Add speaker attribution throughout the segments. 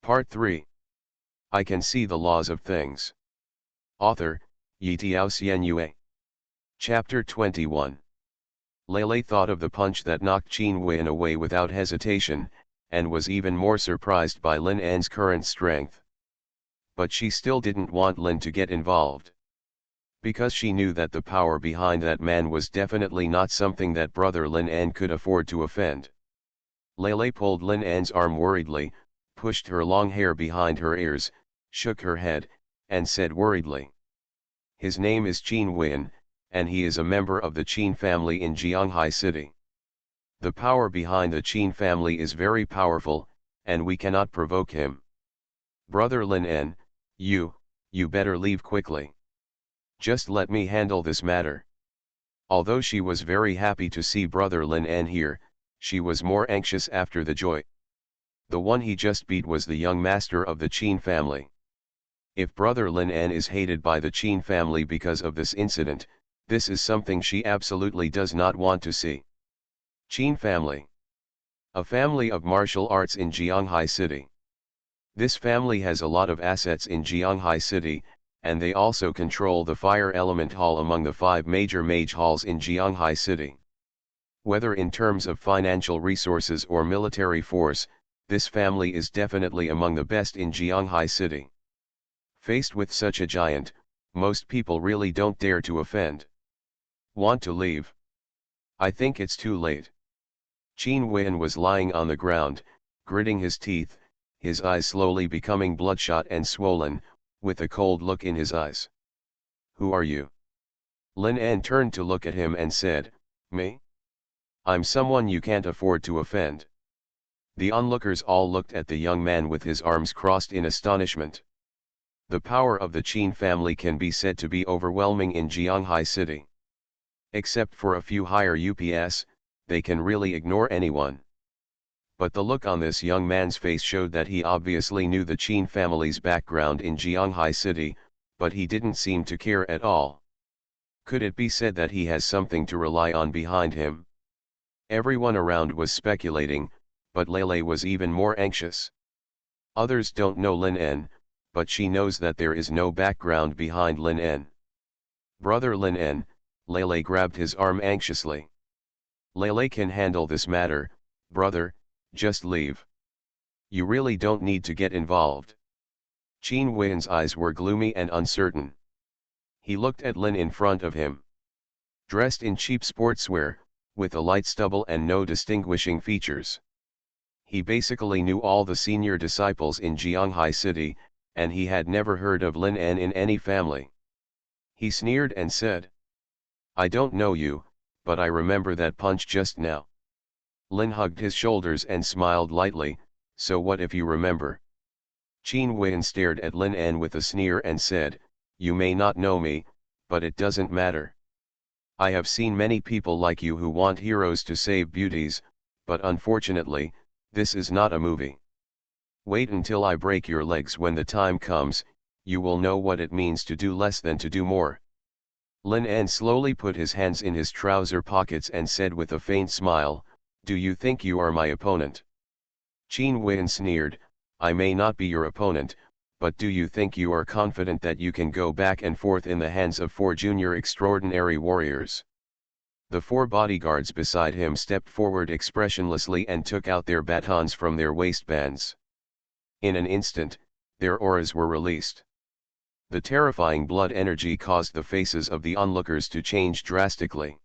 Speaker 1: Part 3. I Can See the Laws of Things. Author, Yitiao Xuanhuan. Chapter 21. Lele thought of the punch that knocked Xuanhuan away without hesitation, and was even more surprised by Lin An's current strength. But she still didn't want Lin to get involved. Because she knew that the power behind that man was definitely not something that brother Lin An could afford to offend. Lele pulled Lin An's arm worriedly, pushed her long hair behind her ears, shook her head, and said worriedly. His name is Xuanhuan, and he is a member of the Qin family in Jianghai City. The power behind the Qin family is very powerful, and we cannot provoke him. Brother Lin An, you better leave quickly. Just let me handle this matter. Although she was very happy to see brother Lin An here, she was more anxious after the joy. The one he just beat was the young master of the Qin family. If brother Lin An is hated by the Qin family because of this incident, this is something she absolutely does not want to see. Qin family. A family of martial arts in Jianghai City. This family has a lot of assets in Jianghai City, and they also control the fire element hall among the 5 major mage halls in Jianghai City. Whether in terms of financial resources or military force, this family is definitely among the best in Jianghai City. Faced with such a giant, most people really don't dare to offend. Want to leave? I think it's too late. Xuanhuan was lying on the ground, gritting his teeth, his eyes slowly becoming bloodshot and swollen, with a cold look in his eyes. Who are you? Lin An turned to look at him and said, Me? I'm someone you can't afford to offend. The onlookers all looked at the young man with his arms crossed in astonishment. The power of the Qin family can be said to be overwhelming in Jianghai City. Except for a few higher UPS, they can really ignore anyone. But the look on this young man's face showed that he obviously knew the Qin family's background in Jianghai City, but he didn't seem to care at all. Could it be said that he has something to rely on behind him? Everyone around was speculating, but Lele was even more anxious. Others don't know Lin An, but she knows that there is no background behind Lin An. Brother Lin An, Lele grabbed his arm anxiously. Lele can handle this matter, brother, just leave. You really don't need to get involved. Xuanhuan's eyes were gloomy and uncertain. He looked at Lin in front of him. Dressed in cheap sportswear, with a light stubble and no distinguishing features. He basically knew all the senior disciples in Jianghai City, and he had never heard of Lin An in any family. He sneered and said, I don't know you, but I remember that punch just now. Lin hugged his shoulders and smiled lightly, so what if you remember? Xuanhuan stared at Lin An with a sneer and said, You may not know me, but it doesn't matter. I have seen many people like you who want heroes to save beauties, but unfortunately, this is not a movie. Wait until I break your legs. When the time comes, you will know what it means to do less than to do more. Lin An slowly put his hands in his trouser pockets and said with a faint smile, Do you think you are my opponent? Xuanhuan sneered, I may not be your opponent, but do you think you are confident that you can go back and forth in the hands of 4 junior extraordinary warriors? The 4 bodyguards beside him stepped forward expressionlessly and took out their batons from their waistbands. In an instant, their auras were released. The terrifying blood energy caused the faces of the onlookers to change drastically.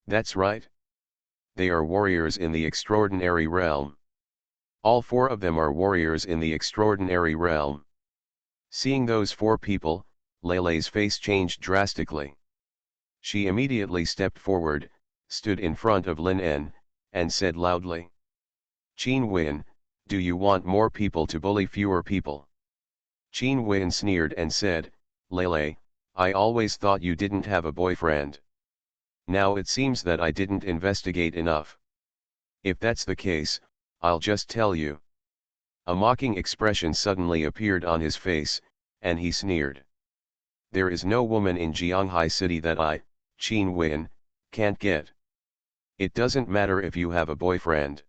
Speaker 1: That's right. They are warriors in the extraordinary realm. All 4 of them are warriors in the extraordinary realm. Seeing those 4 people, Lele's face changed drastically. She immediately stepped forward, stood in front of Lin An, and said loudly, Xuanhuan, do you want more people to bully fewer people? Xuanhuan sneered and said, Lele, I always thought you didn't have a boyfriend. Now it seems that I didn't investigate enough. If that's the case, I'll just tell you. A mocking expression suddenly appeared on his face, and he sneered. There is no woman in Jianghai City that I, Xuanhuan, can't get. It doesn't matter if you have a boyfriend.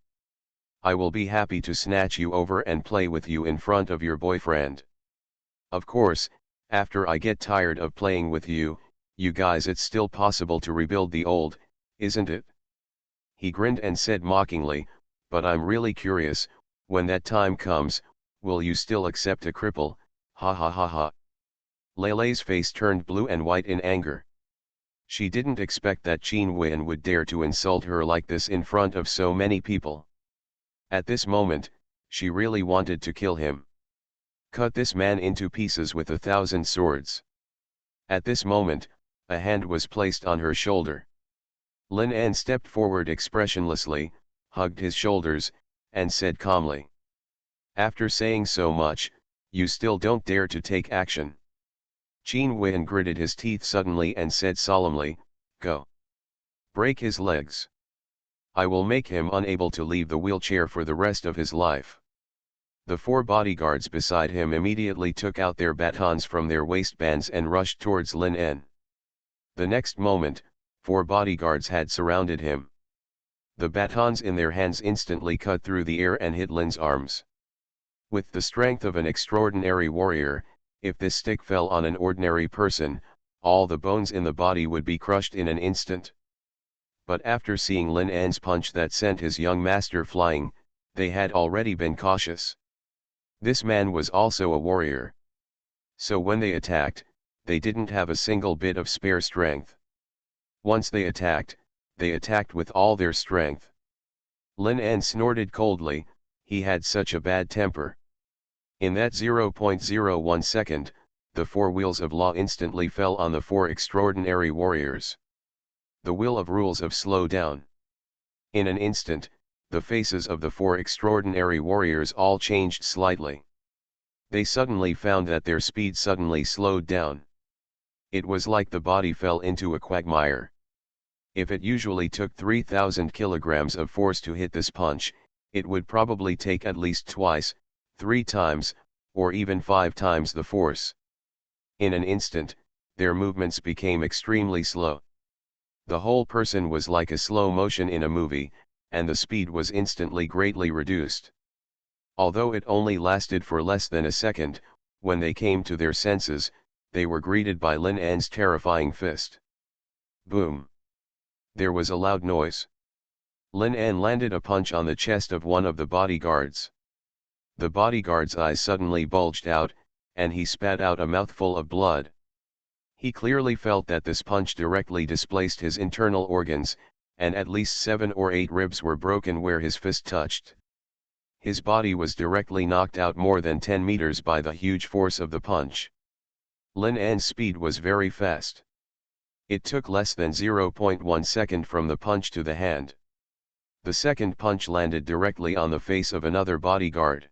Speaker 1: I will be happy to snatch you over and play with you in front of your boyfriend. Of course, after I get tired of playing with you, you guys, it's still possible to rebuild the old, isn't it? He grinned and said mockingly, but I'm really curious, when that time comes, will you still accept a cripple, ha ha ha ha. Leilei's face turned blue and white in anger. She didn't expect that Xuanhuan would dare to insult her like this in front of so many people. At this moment, she really wanted to kill him. Cut this man into pieces with 1,000 swords. At this moment, a hand was placed on her shoulder. Lin An stepped forward expressionlessly, hugged his shoulders, and said calmly, "After saying so much, you still don't dare to take action." Xuanhuan gritted his teeth suddenly and said solemnly, "Go. Break his legs. I will make him unable to leave the wheelchair for the rest of his life." The 4 bodyguards beside him immediately took out their batons from their waistbands and rushed towards Lin En. The next moment, 4 bodyguards had surrounded him. The batons in their hands instantly cut through the air and hit Lin's arms. With the strength of an extraordinary warrior, if this stick fell on an ordinary person, all the bones in the body would be crushed in an instant. But after seeing Lin An's punch that sent his young master flying, they had already been cautious. This man was also a warrior. So when they attacked, they didn't have a single bit of spare strength. Once they attacked with all their strength. Lin An snorted coldly, he had such a bad temper. In that 0.01 second, the 4 wheels of law instantly fell on the 4 extraordinary warriors. The wheel of rules of slow down. In an instant, the faces of the 4 extraordinary warriors all changed slightly. They suddenly found that their speed suddenly slowed down. It was like the body fell into a quagmire. If it usually took 3,000 kilograms of force to hit this punch, it would probably take at least twice, 3 times, or even 5 times the force. In an instant, their movements became extremely slow. The whole person was like a slow motion in a movie, and the speed was instantly greatly reduced. Although it only lasted for less than a second, when they came to their senses, they were greeted by Lin An's terrifying fist. Boom! There was a loud noise. Lin An landed a punch on the chest of one of the bodyguards. The bodyguard's eyes suddenly bulged out, and he spat out a mouthful of blood. He clearly felt that this punch directly displaced his internal organs, and at least 7 or 8 ribs were broken where his fist touched. His body was directly knocked out more than 10 meters by the huge force of the punch. Lin An's speed was very fast. It took less than 0.1 second from the punch to the hand. The second punch landed directly on the face of another bodyguard.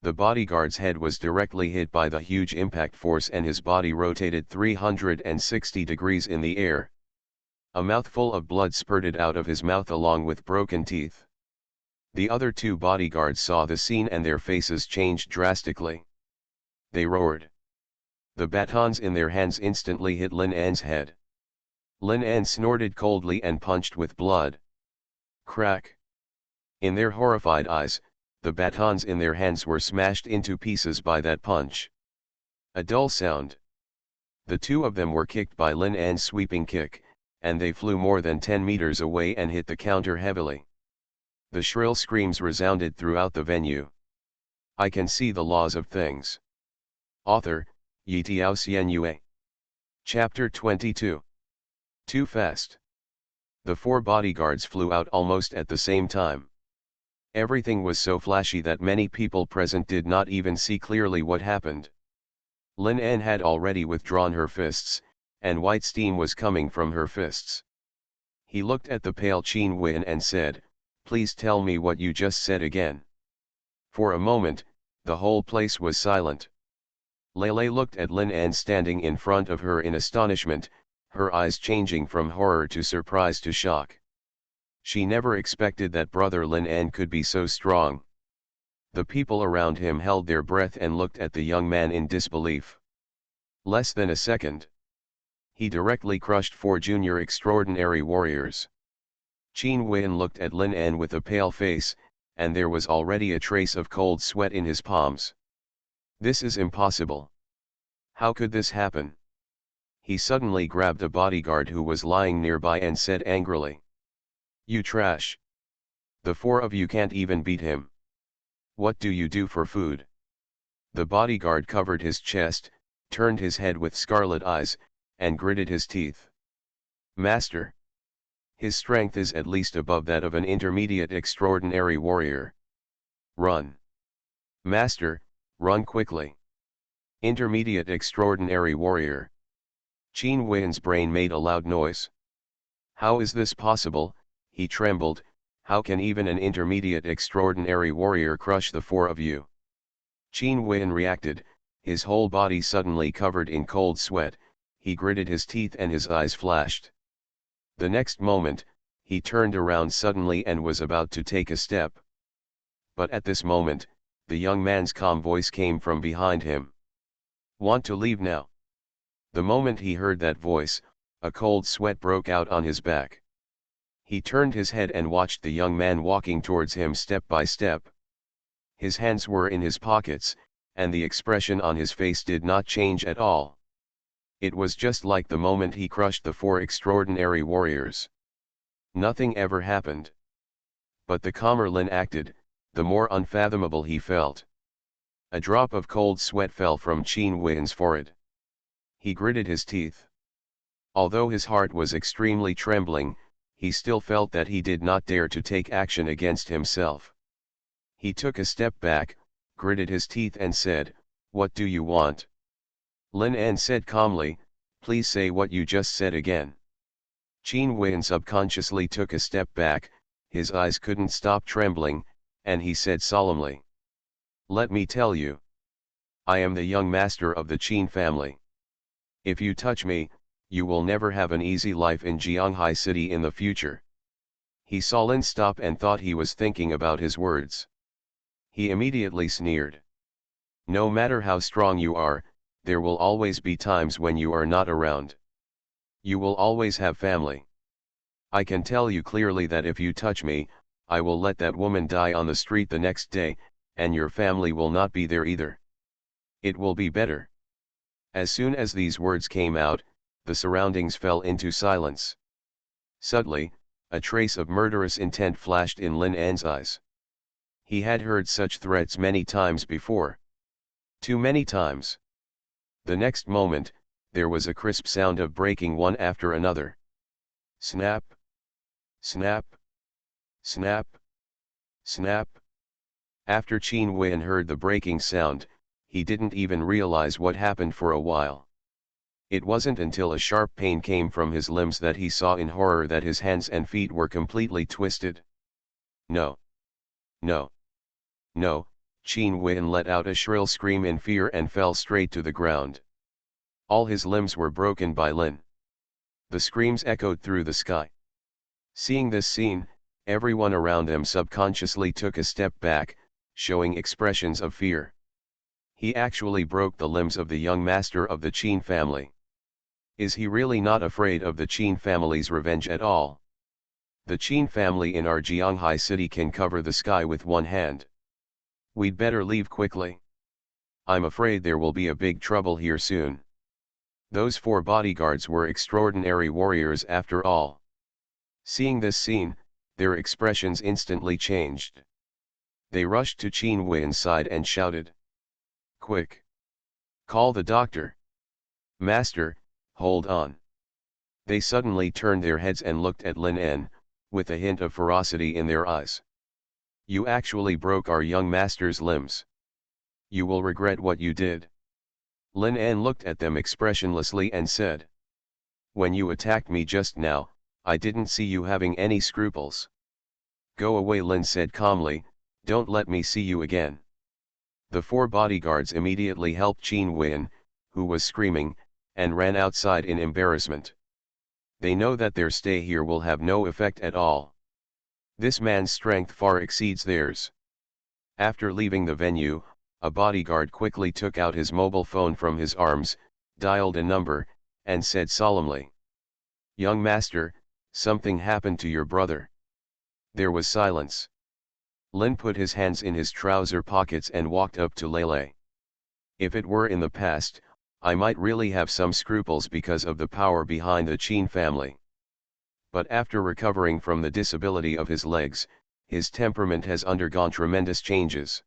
Speaker 1: The bodyguard's head was directly hit by the huge impact force and his body rotated 360 degrees in the air. A mouthful of blood spurted out of his mouth along with broken teeth. The other 2 bodyguards saw the scene and their faces changed drastically. They roared. The batons in their hands instantly hit Lin An's head. Lin An snorted coldly and punched with blood. Crack! In their horrified eyes, the batons in their hands were smashed into pieces by that punch. A dull sound. The 2 of them were kicked by Lin An's sweeping kick, and they flew more than 10 meters away and hit the counter heavily. The shrill screams resounded throughout the venue. I can see the laws of things. Author, Yitiao Xianyue. Chapter 22. Too fast. The 4 bodyguards flew out almost at the same time. Everything was so flashy that many people present did not even see clearly what happened. Lin An had already withdrawn her fists, and white steam was coming from her fists. He looked at the pale Xuanhuan and said, "Please tell me what you just said again." For a moment, the whole place was silent. Leilei looked at Lin An standing in front of her in astonishment, her eyes changing from horror to surprise to shock. She never expected that brother Lin An could be so strong. The people around him held their breath and looked at the young man in disbelief. Less than a second. He directly crushed 4 junior extraordinary warriors. Xuanhuan looked at Lin An with a pale face, and there was already a trace of cold sweat in his palms. This is impossible. How could this happen? He suddenly grabbed a bodyguard who was lying nearby and said angrily, "You trash! The four of you can't even beat him. What do you do for food?" The bodyguard covered his chest, turned his head with scarlet eyes, and gritted his teeth. "Master. His strength is at least above that of an intermediate extraordinary warrior. Run. Master, run quickly. Intermediate extraordinary warrior." Qin Wen's brain made a loud noise. How is this possible? He trembled. How can even an intermediate extraordinary warrior crush the four of you? Qin Wen reacted, his whole body suddenly covered in cold sweat, he gritted his teeth and his eyes flashed. The next moment, he turned around suddenly and was about to take a step. But at this moment, the young man's calm voice came from behind him. "Want to leave now?" The moment he heard that voice, a cold sweat broke out on his back. He turned his head and watched the young man walking towards him step by step. His hands were in his pockets, and the expression on his face did not change at all. It was just like the moment he crushed the four extraordinary warriors. Nothing ever happened. But the calmer Lin acted, the more unfathomable he felt. A drop of cold sweat fell from Qin Wen's forehead. He gritted his teeth. Although his heart was extremely trembling, he still felt that he did not dare to take action against himself. He took a step back, gritted his teeth and said, "What do you want?" Lin En said calmly, "Please say what you just said again." Qin Wen subconsciously took a step back, his eyes couldn't stop trembling, and he said solemnly, "Let me tell you. I am the young master of the Qin family. If you touch me, you will never have an easy life in Jianghai City in the future." He saw Lin stop and thought he was thinking about his words. He immediately sneered. "No matter how strong you are, there will always be times when you are not around. You will always have family. I can tell you clearly that if you touch me, I will let that woman die on the street the next day, and your family will not be there either. It will be better." As soon as these words came out, the surroundings fell into silence. Suddenly, a trace of murderous intent flashed in Lin En's eyes. He had heard such threats many times before. Too many times. The next moment, there was a crisp sound of breaking one after another. Snap! Snap! Snap! Snap! After Qin Wen heard the breaking sound, he didn't even realize what happened for a while. It wasn't until a sharp pain came from his limbs that he saw in horror that his hands and feet were completely twisted. "No! No! No!" Qin Wen let out a shrill scream in fear and fell straight to the ground. All his limbs were broken by Lin. The screams echoed through the sky. Seeing this scene, everyone around them subconsciously took a step back, showing expressions of fear. He actually broke the limbs of the young master of the Qin family. Is he really not afraid of the Qin family's revenge at all? The Qin family in our Jianghai city can cover the sky with one hand. We'd better leave quickly. I'm afraid there will be a big trouble here soon. Those four bodyguards were extraordinary warriors after all. Seeing this scene, their expressions instantly changed. They rushed to Qin Wen's side and shouted, "Quick! Call the doctor! Master, hold on!" They suddenly turned their heads and looked at Lin En, with a hint of ferocity in their eyes. "You actually broke our young master's limbs. You will regret what you did." Lin En looked at them expressionlessly and said, "When you attacked me just now, I didn't see you having any scruples." "Go away," Lin said calmly, "don't let me see you again." The four bodyguards immediately helped Qin Wen, who was screaming, and ran outside in embarrassment. They know that their stay here will have no effect at all. This man's strength far exceeds theirs. After leaving the venue, a bodyguard quickly took out his mobile phone from his arms, dialed a number, and said solemnly, "Young master, something happened to your brother." There was silence. Lin put his hands in his trouser pockets and walked up to Lele. If it were in the past, I might really have some scruples because of the power behind the Qin family. But after recovering from the disability of his legs, his temperament has undergone tremendous changes.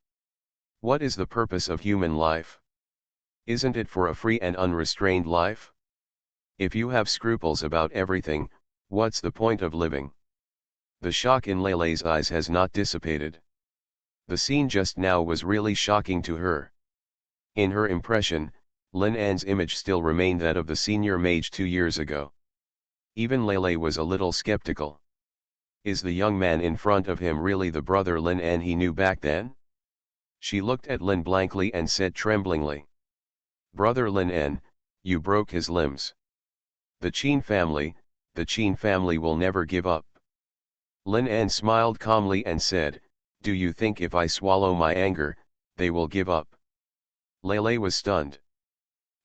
Speaker 1: What is the purpose of human life? Isn't it for a free and unrestrained life? If you have scruples about everything, what's the point of living? The shock in Lele's eyes has not dissipated. The scene just now was really shocking to her. In her impression, Lin An's image still remained that of the senior mage 2 years ago. Even Lele was a little skeptical. Is the young man in front of him really the brother Lin An he knew back then? She looked at Lin blankly and said tremblingly. Brother Lin An, you broke his limbs. The Qin family will never give up. Lin An smiled calmly and said, do you think if I swallow my anger, they will give up? Lele was stunned.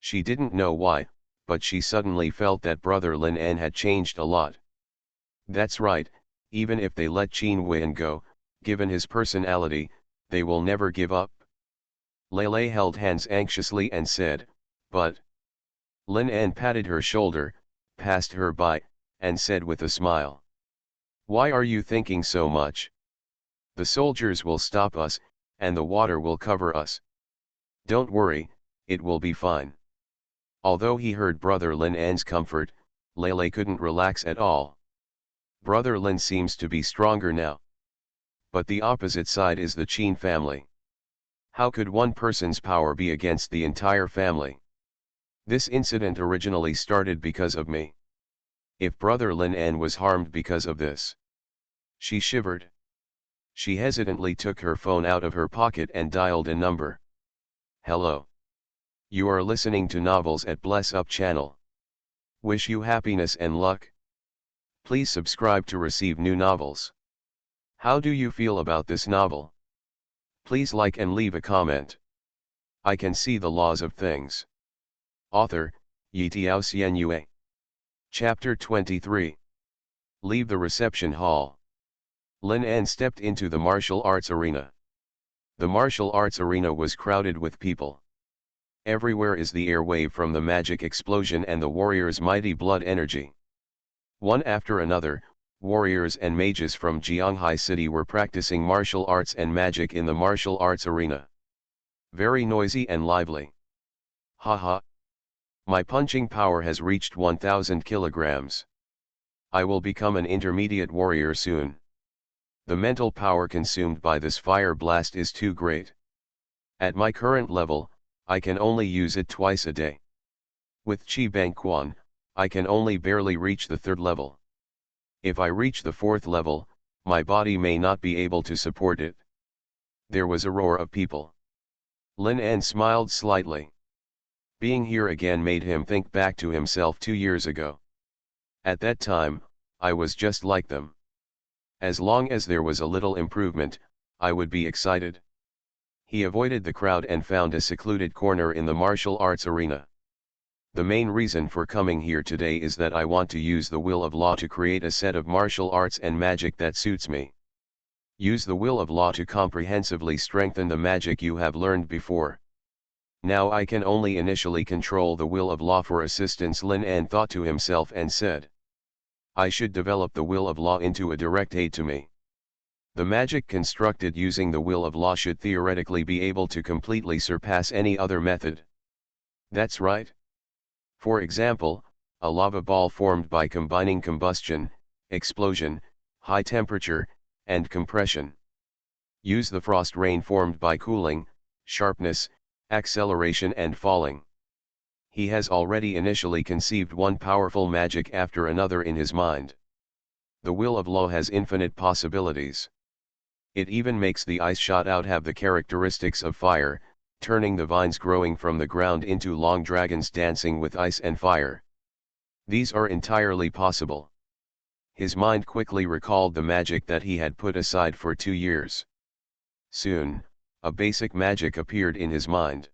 Speaker 1: She didn't know why, but she suddenly felt that brother Lin An had changed a lot. That's right, even if they let Xuanhuan go, given his personality, they will never give up. Lele held hands anxiously and said, but... Lin An patted her shoulder, passed her by, and said with a smile. Why are you thinking so much? The soldiers will stop us, and the water will cover us. Don't worry, it will be fine. Although he heard brother Lin An's comfort, Lele couldn't relax at all. Brother Lin seems to be stronger now. But the opposite side is the Qin family. How could one person's power be against the entire family? This incident originally started because of me. If brother Lin An was harmed because of this. She shivered. She hesitantly took her phone out of her pocket and dialed a number. Hello. You are listening to Novels at Bless Up channel. Wish you happiness and luck. Please subscribe to receive new novels. How do you feel about this novel? Please like and leave a comment. I can see the laws of things. Author, Yitiao Xianyue. Chapter 23. Leave the reception hall. Lin An stepped into the martial arts arena. The martial arts arena was crowded with people. Everywhere is the air wave from the magic explosion and the warriors' mighty blood energy. One after another, warriors and mages from Jianghai City were practicing martial arts and magic in the martial arts arena. Very noisy and lively. Haha. My punching power has reached 1000 kilograms. I will become an intermediate warrior soon. The mental power consumed by this fire blast is too great. At my current level, I can only use it twice a day. With Qi Bangquan, I can only barely reach the 3rd level. If I reach the 4th level, my body may not be able to support it. There was a roar of people. Lin An smiled slightly. Being here again made him think back to himself 2 years ago. At that time, I was just like them. As long as there was a little improvement, I would be excited. He avoided the crowd and found a secluded corner in the martial arts arena. The main reason for coming here today is that I want to use the will of law to create a set of martial arts and magic that suits me. Use the will of law to comprehensively strengthen the magic you have learned before. Now I can only initially control the will of law for assistance, Lin An thought to himself and said. I should develop the will of law into a direct aid to me. The magic constructed using the will of law should theoretically be able to completely surpass any other method. That's right. For example, a lava ball formed by combining combustion, explosion, high temperature, and compression. Use the frost rain formed by cooling, sharpness, acceleration and falling. He has already initially conceived one powerful magic after another in his mind. The will of law has infinite possibilities. It even makes the ice shot out have the characteristics of fire, turning the vines growing from the ground into long dragons dancing with ice and fire. These are entirely possible. His mind quickly recalled the magic that he had put aside for 2 years. Soon, a basic magic appeared in his mind.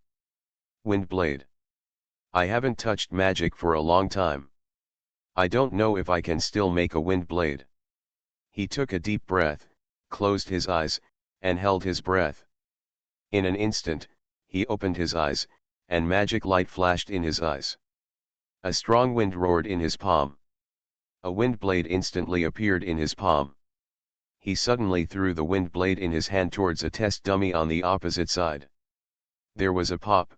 Speaker 1: Wind blade. I haven't touched magic for a long time. I don't know if I can still make a wind blade. He took a deep breath, closed his eyes, and held his breath. In an instant, he opened his eyes, and magic light flashed in his eyes. A strong wind roared in his palm. A wind blade instantly appeared in his palm. He suddenly threw the wind blade in his hand towards a test dummy on the opposite side. There was a pop.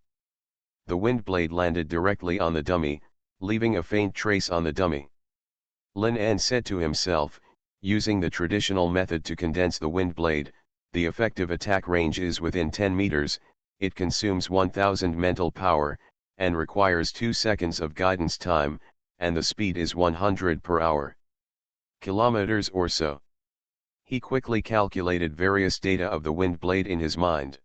Speaker 1: The wind blade landed directly on the dummy, leaving a faint trace on the dummy. Lin An said to himself, using the traditional method to condense the wind blade, the effective attack range is within 10 meters, it consumes 1000 mental power, and requires 2 seconds of guidance time, and the speed is 100 per hour. Kilometers or so. He quickly calculated various data of the wind blade in his mind.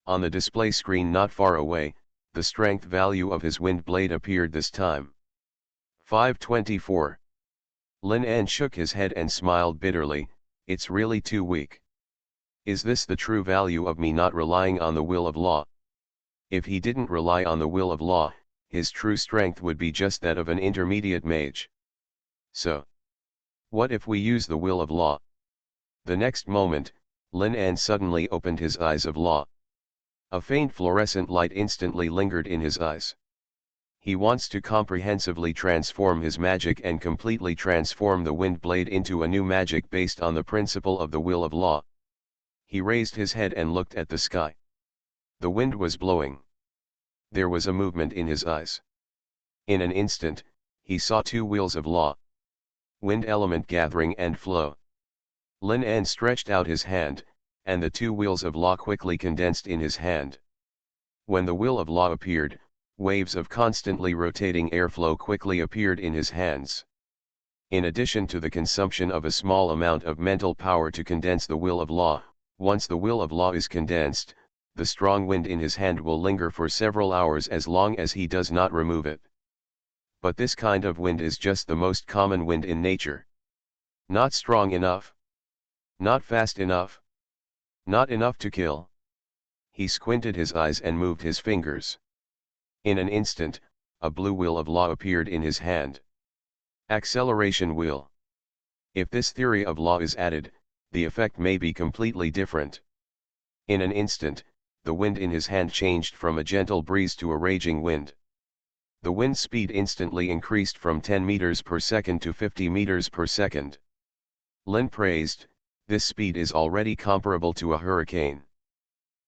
Speaker 1: On the display screen not far away, the strength value of his wind blade appeared this time. 524. Lin An shook his head and smiled bitterly, it's really too weak. Is this the true value of me not relying on the will of law? If he didn't rely on the will of law, his true strength would be just that of an intermediate mage. So, what if we use the will of law? The next moment, Lin An suddenly opened his eyes of law. A faint fluorescent light instantly lingered in his eyes. He wants to comprehensively transform his magic and completely transform the wind blade into a new magic based on the principle of the will of law. He raised his head and looked at the sky. The wind was blowing. There was a movement in his eyes. In an instant, he saw two wheels of law. Wind element gathering and flow. Lin An stretched out his hand, and the two wheels of law quickly condensed in his hand. When the wheel of law appeared, waves of constantly rotating airflow quickly appeared in his hands. In addition to the consumption of a small amount of mental power to condense the wheel of law, once the wheel of law is condensed, the strong wind in his hand will linger for several hours as long as he does not remove it. But this kind of wind is just the most common wind in nature. Not strong enough. Not fast enough. Not enough to kill. He squinted his eyes and moved his fingers. In an instant, a blue wheel of law appeared in his hand. Acceleration wheel. If this theory of law is added, the effect may be completely different. In an instant, the wind in his hand changed from a gentle breeze to a raging wind. The wind speed instantly increased from 10 meters per second to 50 meters per second. Lin praised, this speed is already comparable to a hurricane.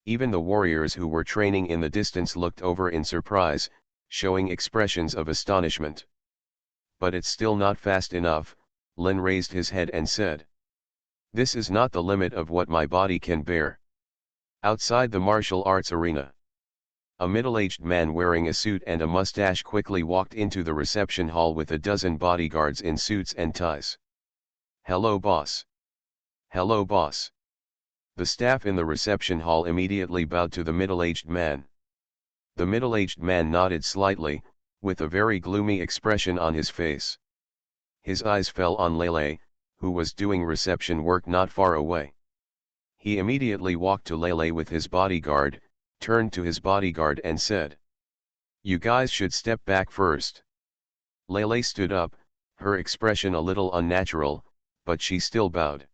Speaker 1: Even the warriors who were training in the distance looked over in surprise, showing expressions of astonishment. But it's still not fast enough, Lin raised his head and said. This is not the limit of what my body can bear. Outside the martial arts arena, a middle-aged man wearing a suit and a mustache quickly walked into the reception hall with a dozen bodyguards in suits and ties. Hello, boss. Hello, boss. The staff in the reception hall immediately bowed to the middle-aged man. The middle-aged man nodded slightly, with a very gloomy expression on his face. His eyes fell on Lele, who was doing reception work not far away. He immediately walked to Lele with his bodyguard, turned to his bodyguard and said, "You guys should step back first." Lele stood up, her expression a little unnatural, but she still bowed.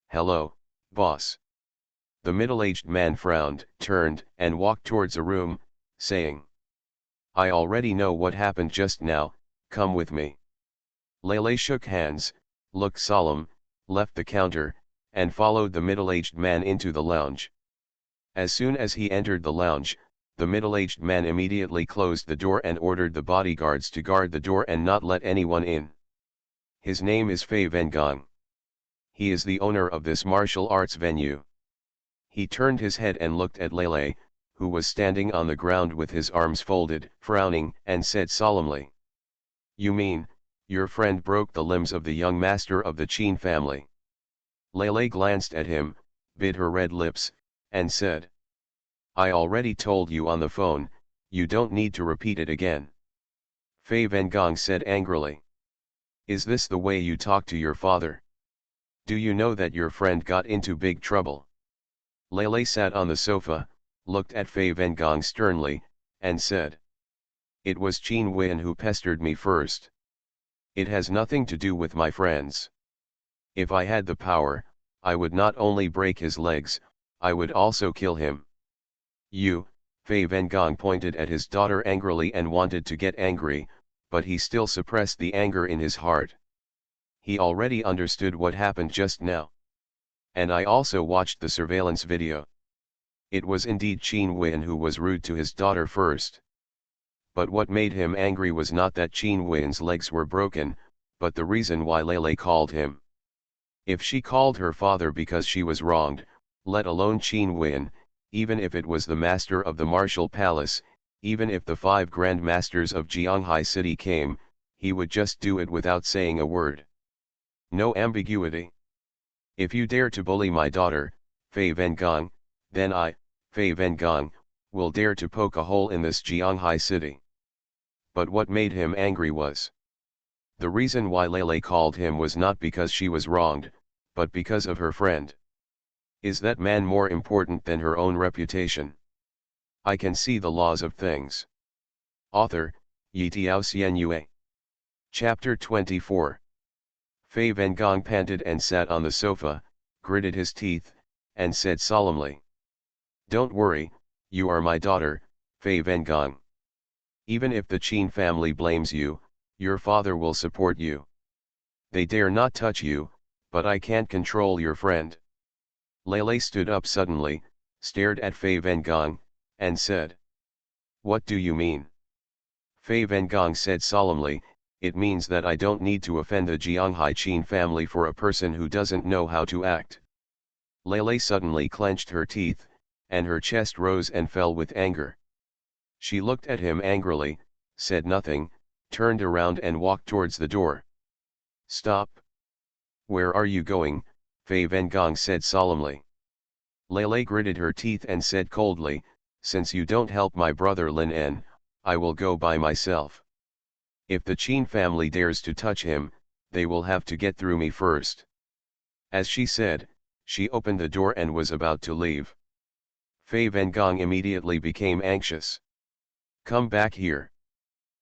Speaker 1: "Hello, boss." The middle-aged man frowned, turned, and walked towards a room, saying, "I already know what happened just now, come with me." Lele shook hands, looked solemn, left the counter, and followed the middle-aged man into the lounge. As soon as he entered the lounge, the middle-aged man immediately closed the door and ordered the bodyguards to guard the door and not let anyone in. His name is Fei Vengong. He is the owner of this martial arts venue. He turned his head and looked at Lele, who was standing on the ground with his arms folded, frowning, and said solemnly, "You mean, your friend broke the limbs of the young master of the Qin family?" Lele glanced at him, bit her red lips, and said, "I already told you on the phone, you don't need to repeat it again." Fei Vengong said angrily, "Is this the way you talk to your father? Do you know that your friend got into big trouble?" Lele sat on the sofa, looked at Fei Vengong sternly, and said, "It was Xuanhuan who pestered me first. It has nothing to do with my friends. If I had the power, I would not only break his legs, I would also kill him. Fei Vengong pointed at his daughter angrily and wanted to get angry, but he still suppressed the anger in his heart. He already understood what happened just now. And I also watched the surveillance video. It was indeed Xuanhuan who was rude to his daughter first. But what made him angry was not that Xuanhuan's legs were broken, but the reason why Lei called him. If she called her father because she was wronged, let alone Xuanhuan, even if it was the master of the martial palace, even if the 5 grand masters of Jianghai city came, he would just do it without saying a word. No ambiguity. If you dare to bully my daughter, Fei Vengong, then I, Fei Vengong, will dare to poke a hole in this Jianghai city. But what made him angry was the reason why Lei called him was not because she was wronged, but because of her friend. Is that man more important than her own reputation? I can see the laws of things. Author, Yitiao Xianyue. Chapter 24. Fei Vengong panted and sat on the sofa, gritted his teeth, and said solemnly, "Don't worry, you are my daughter, Fei Vengong. Even if the Qin family blames you, your father will support you. They dare not touch you, but I can't control your friend." Lei stood up suddenly, stared at Fei Vengong, and said, "What do you mean?" Fei Vengong said solemnly, "It means that I don't need to offend the Jianghai Qin family for a person who doesn't know how to act." Lei suddenly clenched her teeth, and her chest rose and fell with anger. She looked at him angrily, said nothing, turned around and walked towards the door. "Stop! Where are you going?" Fei Vengong said solemnly. Lei gritted her teeth and said coldly, "Since you don't help my brother Lin En, I will go by myself. If the Qin family dares to touch him, they will have to get through me first." As she said, she opened the door and was about to leave. Fei Vengong immediately became anxious. "Come back here."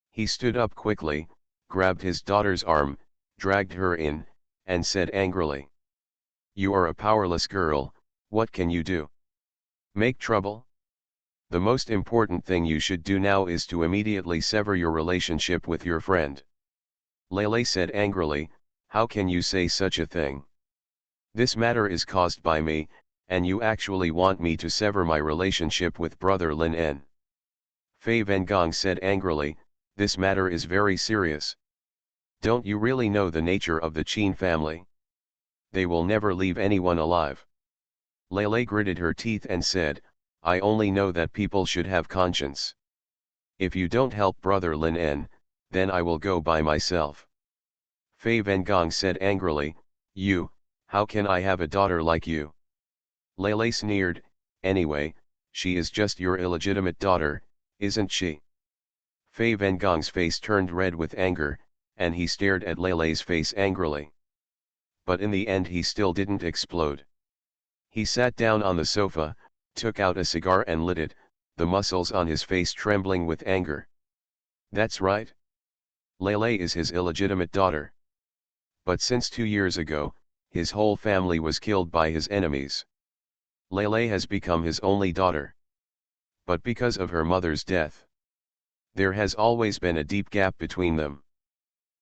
Speaker 1: He stood up quickly, grabbed his daughter's arm, dragged her in, and said angrily, "You are a powerless girl, what can you do? Make trouble? The most important thing you should do now is to immediately sever your relationship with your friend." Lei said angrily, "How can you say such a thing? This matter is caused by me, and you actually want me to sever my relationship with brother Lin En." Fei Vengong said angrily, "This matter is very serious. Don't you really know the nature of the Qin family? They will never leave anyone alive." Lei gritted her teeth and said, "I only know that people should have conscience. If you don't help brother Lin En, then I will go by myself." Fei Vengong said angrily, How can I have a daughter like you?" Lei sneered, "Anyway, she is just your illegitimate daughter, isn't she?" Fei Vengong's face turned red with anger, and he stared at Lei's face angrily. But in the end he still didn't explode. He sat down on the sofa, took out a cigar and lit it, the muscles on his face trembling with anger. "That's right. Lei is his illegitimate daughter. But since 2 years ago, his whole family was killed by his enemies. Lei has become his only daughter. But because of her mother's death, there has always been a deep gap between them.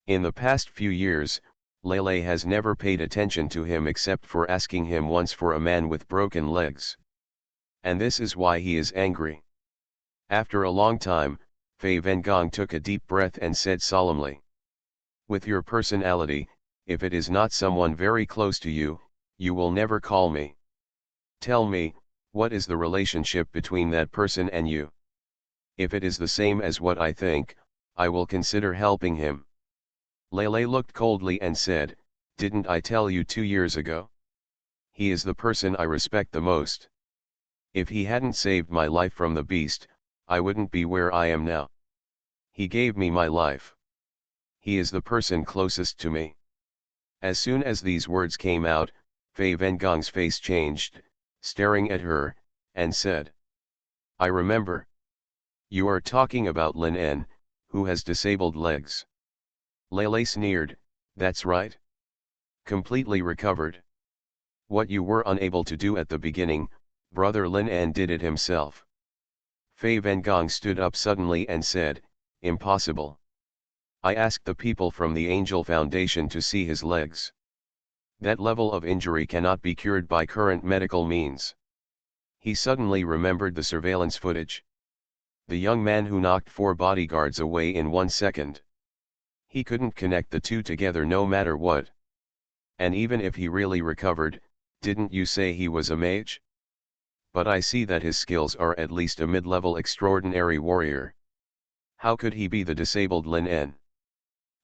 Speaker 1: In the past few years, Lei has never paid attention to him except for asking him once for a man with broken legs. And this is why he is angry." After a long time, Fei Vengong took a deep breath and said solemnly, "With your personality, if it is not someone very close to you, you will never call me. Tell me, what is the relationship between that person and you? If it is the same as what I think, I will consider helping him." Lei looked coldly and said, "Didn't I tell you 2 years ago? He is the person I respect the most. If he hadn't saved my life from the beast, I wouldn't be where I am now. He gave me my life. He is the person closest to me." As soon as these words came out, Fei Vengong's face changed, staring at her, and said, "I remember. You are talking about Lin En, who has disabled legs." Lei sneered, "That's right. Completely recovered. What you were unable to do at the beginning, Brother Lin En did it himself. Fei Vengong stood up suddenly and said, impossible. I asked the people from the Angel Foundation to see his legs. That level of injury cannot be cured by current medical means. He suddenly remembered the surveillance footage. The young man who knocked 4 bodyguards away in 1 second. He couldn't connect the two together no matter what. And even if he really recovered, didn't you say he was a mage? But I see that his skills are at least a mid-level extraordinary warrior. How could he be the disabled Lin En?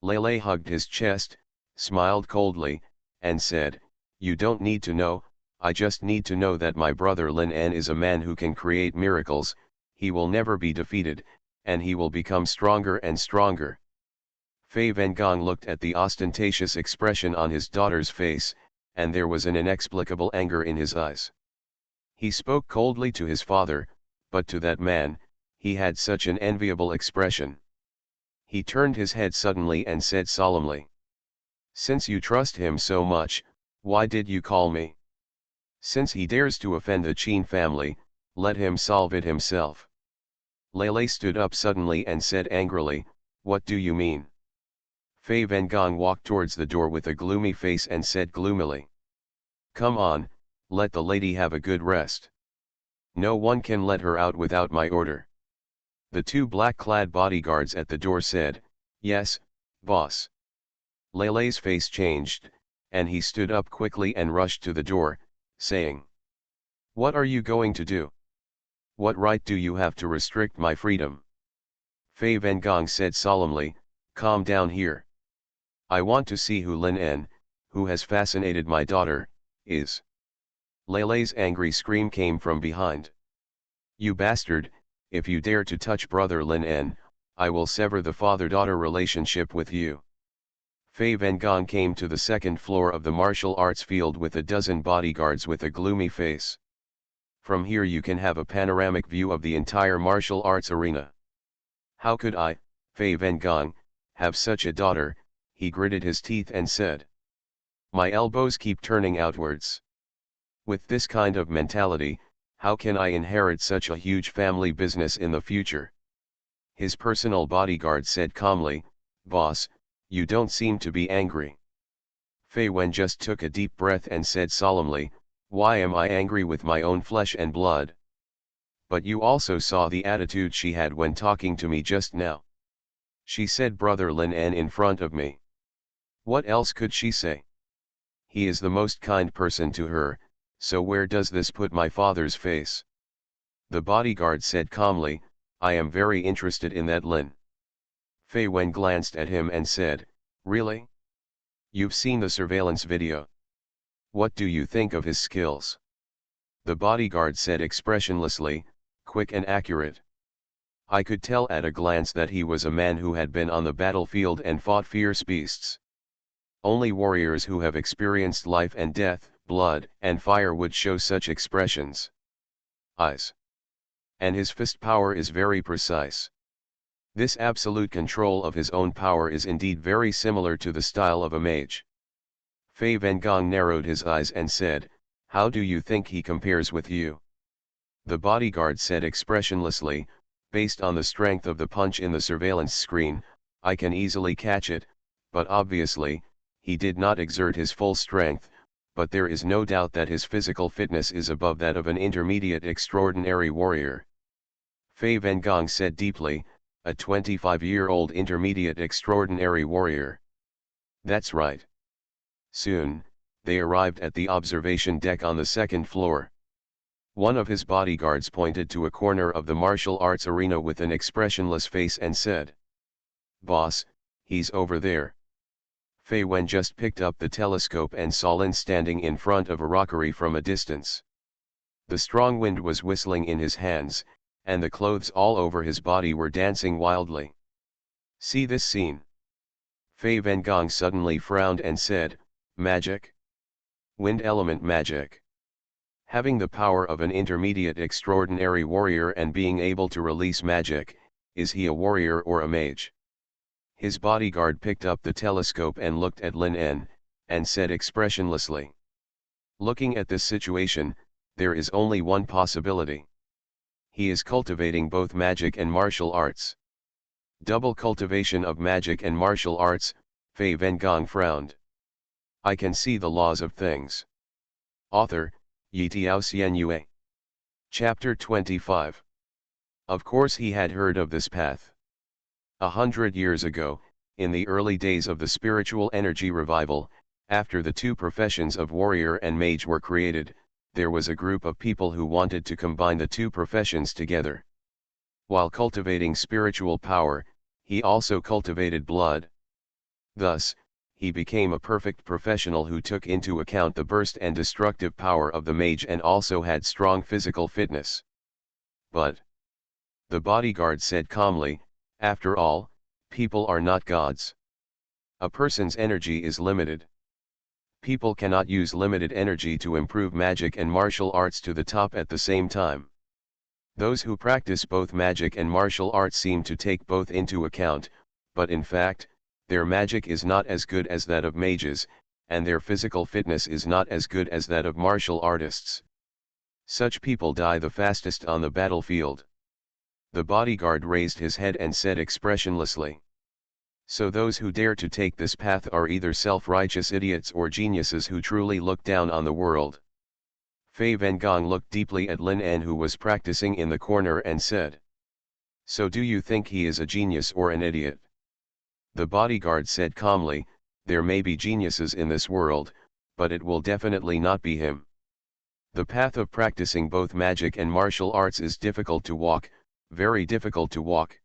Speaker 1: Lele hugged his chest, smiled coldly, and said, you don't need to know, I just need to know that my brother Lin En is a man who can create miracles, he will never be defeated, and he will become stronger and stronger. Fei Vengong looked at the ostentatious expression on his daughter's face, and there was an inexplicable anger in his eyes. He spoke coldly to his father, but to that man, he had such an enviable expression. He turned his head suddenly and said solemnly, since you trust him so much, why did you call me? Since he dares to offend the Qin family, let him solve it himself. Lele stood up suddenly and said angrily, what do you mean? Fei Vengong walked towards the door with a gloomy face and said gloomily, come on, let the lady have a good rest. No one can let her out without my order. The 2 black-clad bodyguards at the door said, yes, boss. Lele's face changed, and he stood up quickly and rushed to the door, saying, what are you going to do? What right do you have to restrict my freedom? Fei Vengong said solemnly, calm down here. I want to see who Lin En, who has fascinated my daughter, is. Lele's angry scream came from behind. You bastard, if you dare to touch brother Lin En, I will sever the father-daughter relationship with you. Fei Vengong came to the 2nd floor of the martial arts field with a dozen bodyguards with a gloomy face. From here you can have a panoramic view of the entire martial arts arena. How could I, Fei Vengong, have such a daughter? He gritted his teeth and said. My elbows keep turning outwards. With this kind of mentality, how can I inherit such a huge family business in the future? His personal bodyguard said calmly, boss, you don't seem to be angry. Fei Wen just took a deep breath and said solemnly, why am I angry with my own flesh and blood? But you also saw the attitude she had when talking to me just now. She said brother Lin En in front of me. What else could she say? He is the most kind person to her, so where does this put my father's face? The bodyguard said calmly, I am very interested in that Lin. Fei Wen glanced at him and said, really? You've seen the surveillance video. What do you think of his skills? The bodyguard said expressionlessly, quick and accurate. I could tell at a glance that he was a man who had been on the battlefield and fought fierce beasts. Only warriors who have experienced life and death, blood and fire would show such expressions. Eyes. And his fist power is very precise. This absolute control of his own power is indeed very similar to the style of a mage. Fei Vengong narrowed his eyes and said, how do you think he compares with you? The bodyguard said expressionlessly, based on the strength of the punch in the surveillance screen, I can easily catch it, but obviously, he did not exert his full strength, but there is no doubt that his physical fitness is above that of an intermediate extraordinary warrior. Fei Vengong said deeply, a 25-year-old intermediate extraordinary warrior. That's right. Soon, they arrived at the observation deck on the 2nd floor. One of his bodyguards pointed to a corner of the martial arts arena with an expressionless face and said, boss, he's over there. Fei Wen just picked up the telescope and saw Lin standing in front of a rockery from a distance. The strong wind was whistling in his hands, and the clothes all over his body were dancing wildly. See this scene. Fei Vengong suddenly frowned and said, magic? Wind element magic. Having the power of an intermediate extraordinary warrior and being able to release magic, is he a warrior or a mage? His bodyguard picked up the telescope and looked at Lin En, and said expressionlessly, Looking at this situation, there is only one possibility. He is cultivating both magic and martial arts. Double cultivation of magic and martial arts, Fei Vengong frowned. I can see the laws of things. Author, Yitiao Xianyue. Chapter 25. Of course he had heard of this path. 100 years ago, in the early days of the spiritual energy revival, after the two professions of warrior and mage were created, there was a group of people who wanted to combine the two professions together. While cultivating spiritual power, he also cultivated blood. Thus, he became a perfect professional who took into account the burst and destructive power of the mage and also had strong physical fitness. But the bodyguard said calmly, after all, people are not gods. A person's energy is limited. People cannot use limited energy to improve magic and martial arts to the top at the same time. Those who practice both magic and martial arts seem to take both into account, but in fact, their magic is not as good as that of mages, and their physical fitness is not as good as that of martial artists. Such people die the fastest on the battlefield. The bodyguard raised his head and said expressionlessly. So those who dare to take this path are either self-righteous idiots or geniuses who truly look down on the world. Fei Vengong looked deeply at Lin An, who was practicing in the corner, and said, "So do you think he is a genius or an idiot?" The bodyguard said calmly, "There may be geniuses in this world, but it will definitely not be him. The path of practicing both magic and martial arts is difficult to walk, very difficult to walk.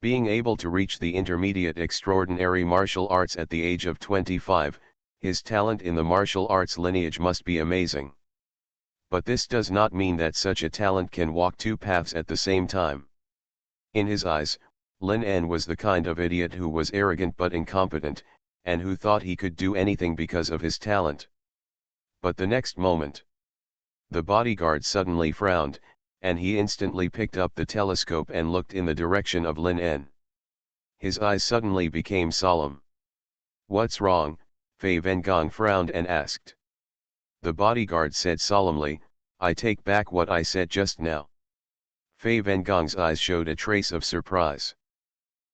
Speaker 1: Being able to reach the intermediate extraordinary martial arts at the age of 25, his talent in the martial arts lineage must be amazing. But this does not mean that such a talent can walk two paths at the same time." In his eyes, Lin An was the kind of idiot who was arrogant but incompetent, and who thought he could do anything because of his talent. But the next moment, the bodyguard suddenly frowned, and he instantly picked up the telescope and looked in the direction of Lin An. His eyes suddenly became solemn. "What's wrong?" Fei Vengong frowned and asked. The bodyguard said solemnly, "I take back what I said just now." Fei Vengong's eyes showed a trace of surprise.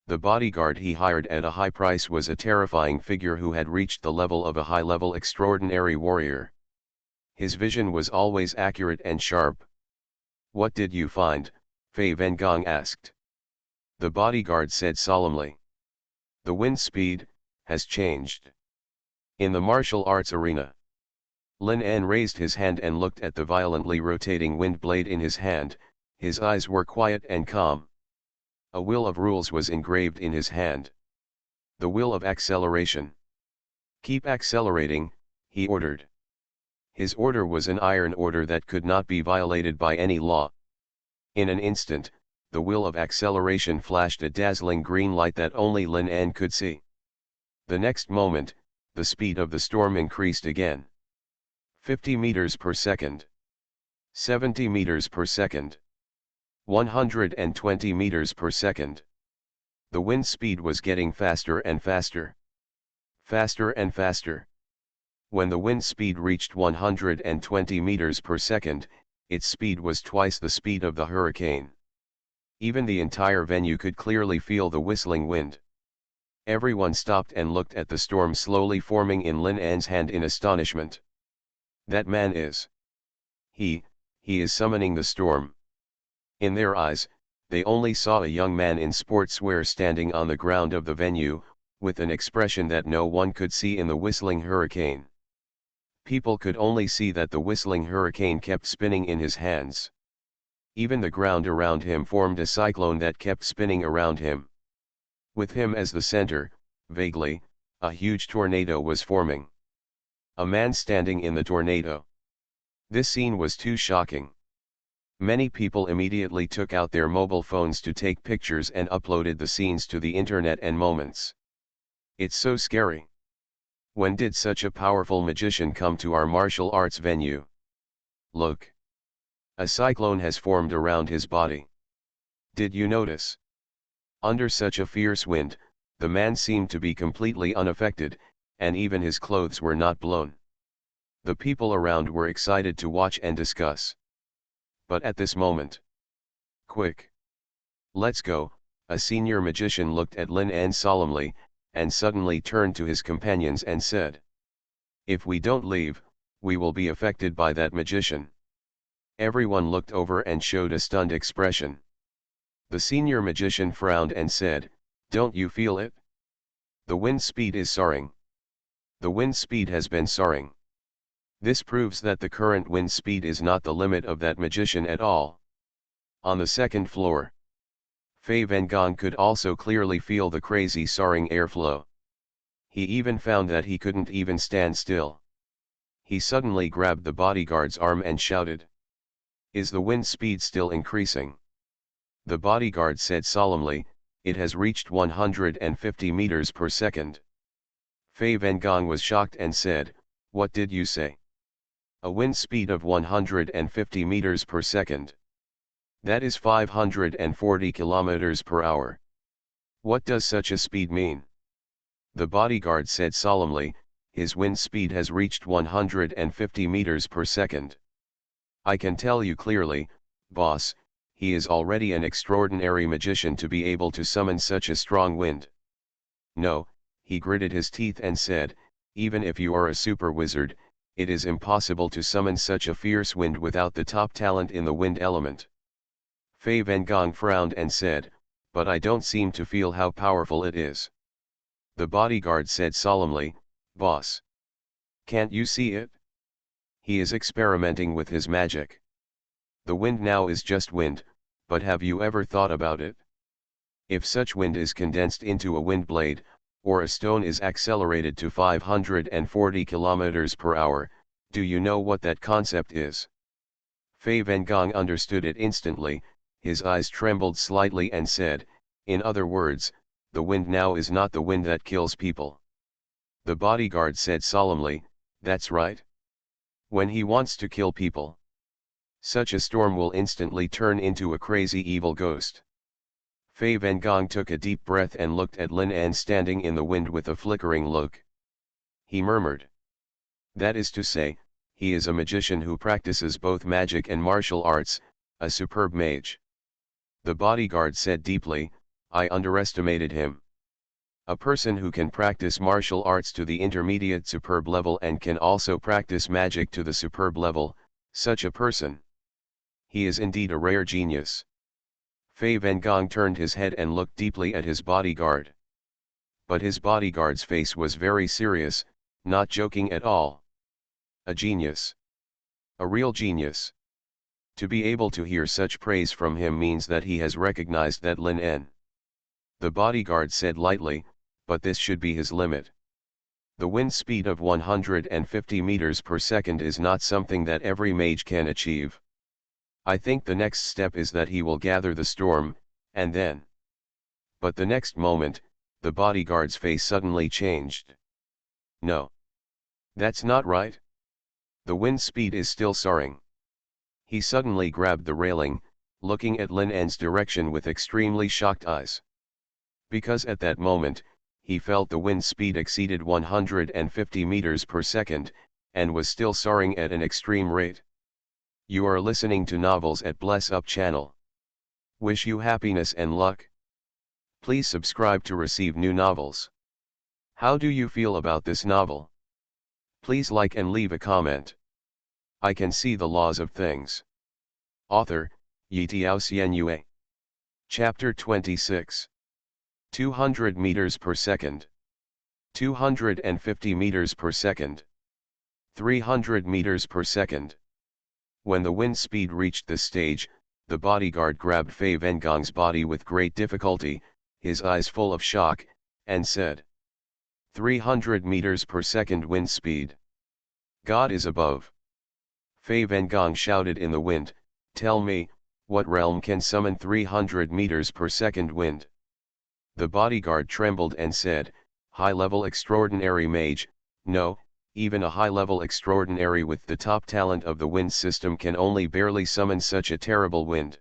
Speaker 1: The bodyguard he hired at a high price was a terrifying figure who had reached the level of a high-level extraordinary warrior. His vision was always accurate and sharp. "What did you find?" Fei Vengong asked. The bodyguard said solemnly, "The wind speed has changed. In the martial arts arena." Lin An raised his hand and looked at the violently rotating wind blade in his hand. His eyes were quiet and calm. A will of rules was engraved in his hand. The will of acceleration. "Keep accelerating," he ordered. His order was an iron order that could not be violated by any law. In an instant, the will of acceleration flashed a dazzling green light that only Lin An could see. The next moment, the speed of the storm increased again. 50 meters per second. 70 meters per second. 120 meters per second. The wind speed was getting faster and faster. Faster and faster. When the wind speed reached 120 meters per second, its speed was twice the speed of the hurricane. Even the entire venue could clearly feel the whistling wind. Everyone stopped and looked at the storm slowly forming in Lin An's hand in astonishment. "That man is. He is summoning the storm." In their eyes, they only saw a young man in sportswear standing on the ground of the venue, with an expression that no one could see in the whistling hurricane. People could only see that the whistling hurricane kept spinning in his hands. Even the ground around him formed a cyclone that kept spinning around him. With him as the center, vaguely, a huge tornado was forming. A man standing in the tornado. This scene was too shocking. Many people immediately took out their mobile phones to take pictures and uploaded the scenes to the internet and moments. "It's so scary. When did such a powerful magician come to our martial arts venue? Look. A cyclone has formed around his body. Did you notice? Under such a fierce wind, the man seemed to be completely unaffected, and even his clothes were not blown. The people around were excited to watch and discuss. But at this moment, quick! Let's go, a senior magician looked at Lin En solemnly, and suddenly turned to his companions and said, "If we don't leave, we will be affected by that magician." Everyone looked over and showed a stunned expression. The senior magician frowned and said, "Don't you feel it? The wind speed is soaring. The wind speed has been soaring. This proves that the current wind speed is not the limit of that magician at all." On the second floor, Fei Vengong could also clearly feel the crazy soaring airflow. He even found that he couldn't even stand still. He suddenly grabbed the bodyguard's arm and shouted, "Is the wind speed still increasing?" The bodyguard said solemnly, "It has reached 150 meters per second. Fei Vengong was shocked and said, "What did you say?" "A wind speed of 150 meters per second. That is 540 kilometers per hour. What does such a speed mean?" The bodyguard said solemnly, "His wind speed has reached 150 meters per second. I can tell you clearly, boss, he is already an extraordinary magician to be able to summon such a strong wind. No," he gritted his teeth and said, "even if you are a super wizard, it is impossible to summon such a fierce wind without the top talent in the wind element." Fei Vengong frowned and said, "But I don't seem to feel how powerful it is." The bodyguard said solemnly, "Boss, can't you see it? He is experimenting with his magic. The wind now is just wind, but have you ever thought about it? If such wind is condensed into a wind blade, or a stone is accelerated to 540 kilometers per hour, do you know what that concept is?" Fei Vengong understood it instantly, his eyes trembled slightly and said, "In other words, the wind now is not the wind that kills people." The bodyguard said solemnly, "That's right. When he wants to kill people, such a storm will instantly turn into a crazy evil ghost." Fei Vengong took a deep breath and looked at Lin En standing in the wind with a flickering look. He murmured, "That is to say, he is a magician who practices both magic and martial arts, a superb mage." The bodyguard said deeply, "I underestimated him. A person who can practice martial arts to the intermediate superb level and can also practice magic to the superb level, such a person. He is indeed a rare genius." Fei Vengong turned his head and looked deeply at his bodyguard. But his bodyguard's face was very serious, not joking at all. A genius. A real genius. To be able to hear such praise from him means that he has recognized that Lin En. The bodyguard said lightly, "But this should be his limit. The wind speed of 150 meters per second is not something that every mage can achieve. I think the next step is that he will gather the storm, and then." But the next moment, the bodyguard's face suddenly changed. "No. That's not right. The wind speed is still soaring." He suddenly grabbed the railing, looking at Lin En's direction with extremely shocked eyes. Because at that moment, he felt the wind speed exceeded 150 meters per second, and was still soaring at an extreme rate. You are listening to Novels at Bless Up channel. Wish you happiness and luck. Please subscribe to receive new novels. How do you feel about this novel? Please like and leave a comment. I can see the laws of things. Author, Yitiao Xianyue. Chapter 26. 200 meters per second. 250 meters per second. 300 meters per second. When the wind speed reached this stage, the bodyguard grabbed Fei Vengong's body with great difficulty, his eyes full of shock, and said, 300 meters per second wind speed. God is above. Fei Vengong shouted in the wind, "Tell me, what realm can summon 300 meters per second wind?" The bodyguard trembled and said, "High-level extraordinary mage, no, even a high-level extraordinary with the top talent of the wind system can only barely summon such a terrible wind."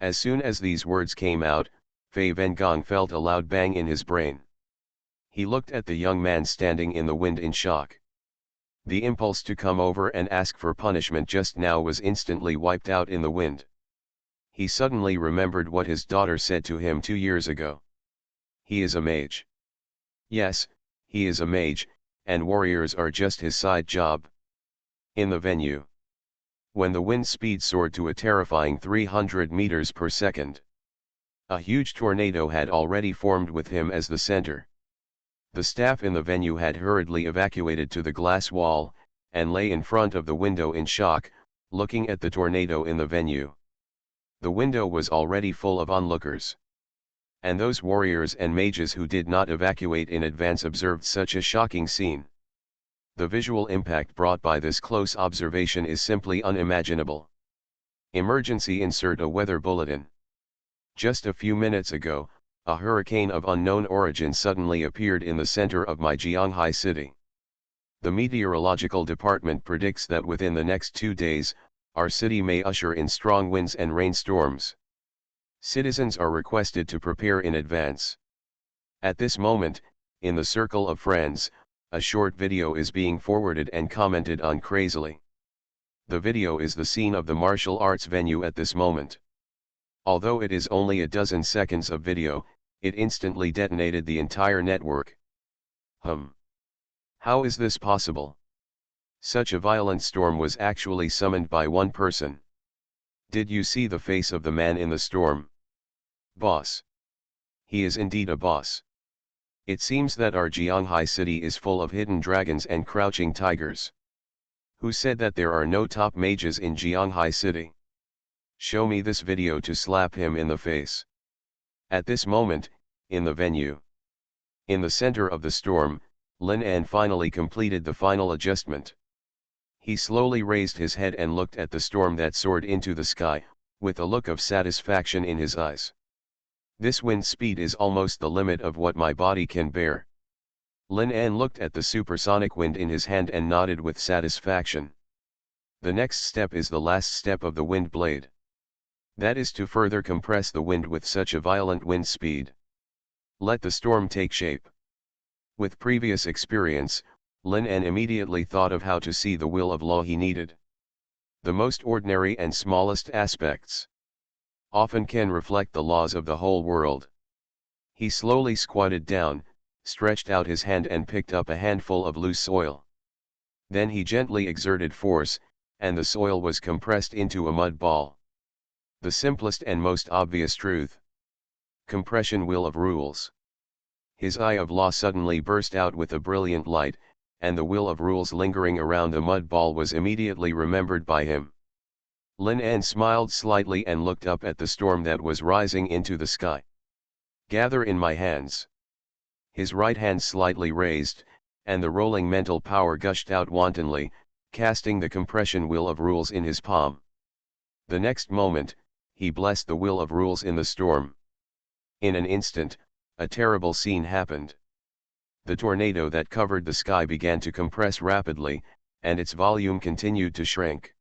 Speaker 1: As soon as these words came out, Fei Vengong felt a loud bang in his brain. He looked at the young man standing in the wind in shock. The impulse to come over and ask for punishment just now was instantly wiped out in the wind. He suddenly remembered what his daughter said to him 2 years ago. He is a mage. Yes, he is a mage, and warriors are just his side job. In the venue, when the wind speed soared to a terrifying 300 meters per second, a huge tornado had already formed with him as the center. The staff in the venue had hurriedly evacuated to the glass wall, and lay in front of the window in shock, looking at the tornado in the venue. The window was already full of onlookers. And those warriors and mages who did not evacuate in advance observed such a shocking scene. The visual impact brought by this close observation is simply unimaginable. Emergency, insert a weather bulletin. Just a few minutes ago, a hurricane of unknown origin suddenly appeared in the center of my Jianghai city. The meteorological department predicts that within the next 2 days, our city may usher in strong winds and rainstorms. Citizens are requested to prepare in advance. At this moment, in the circle of friends, a short video is being forwarded and commented on crazily. The video is the scene of the martial arts venue at this moment. Although it is only a dozen seconds of video, it instantly detonated the entire network. How is this possible? Such a violent storm was actually summoned by one person. Did you see the face of the man in the storm? Boss. He is indeed a boss. It seems that our Jianghai city is full of hidden dragons and crouching tigers. Who said that there are no top mages in Jianghai city? Show me this video to slap him in the face. At this moment, in the venue, in the center of the storm, Lin An finally completed the final adjustment. He slowly raised his head and looked at the storm that soared into the sky, with a look of satisfaction in his eyes. This wind speed is almost the limit of what my body can bear. Lin An looked at the supersonic wind in his hand and nodded with satisfaction. The next step is the last step of the wind blade. That is to further compress the wind with such a violent wind speed. Let the storm take shape. With previous experience, Lin An immediately thought of how to see the will of law he needed. The most ordinary and smallest aspects often can reflect the laws of the whole world. He slowly squatted down, stretched out his hand and picked up a handful of loose soil. Then he gently exerted force, and the soil was compressed into a mud ball. The simplest and most obvious truth. Compression will of rules. His eye of law suddenly burst out with a brilliant light, and the will of rules lingering around the mud ball was immediately remembered by him. Lin An smiled slightly and looked up at the storm that was rising into the sky. Gather in my hands. His right hand slightly raised, and the rolling mental power gushed out wantonly, casting the compression will of rules in his palm. The next moment, he blessed the will of rules in the storm. In an instant, a terrible scene happened. The tornado that covered the sky began to compress rapidly, and its volume continued to shrink.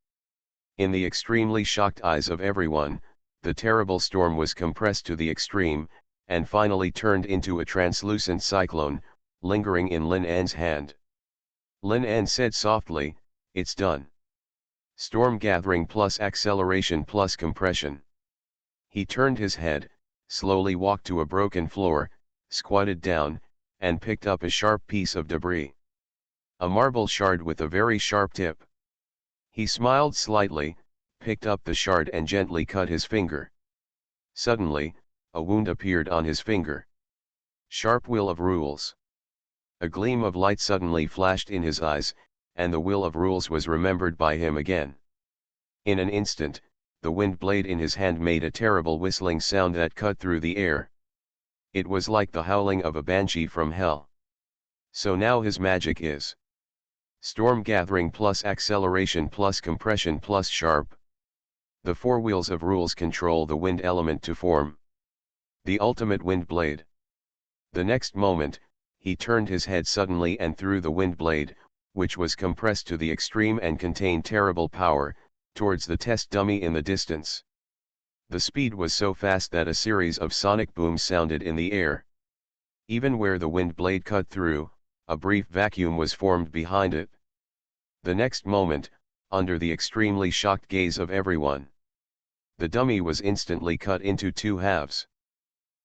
Speaker 1: In the extremely shocked eyes of everyone, the terrible storm was compressed to the extreme, and finally turned into a translucent cyclone, lingering in Lin An's hand. Lin An said softly, "It's done. Storm gathering plus acceleration plus compression." He turned his head, slowly walked to a broken floor, squatted down, and picked up a sharp piece of debris. A marble shard with a very sharp tip. He smiled slightly, picked up the shard and gently cut his finger. Suddenly, a wound appeared on his finger. Sharp will of rules. A gleam of light suddenly flashed in his eyes, and the will of rules was remembered by him again. In an instant, the wind blade in his hand made a terrible whistling sound that cut through the air. It was like the howling of a banshee from hell. So now his magic is storm gathering plus acceleration plus compression plus sharp. The four wheels of rules control the wind element to form the ultimate wind blade. The next moment, he turned his head suddenly and threw the wind blade, which was compressed to the extreme and contained terrible power, towards the test dummy in the distance. The speed was so fast that a series of sonic booms sounded in the air. Even where the wind blade cut through, a brief vacuum was formed behind it. The next moment, under the extremely shocked gaze of everyone, the dummy was instantly cut into two halves.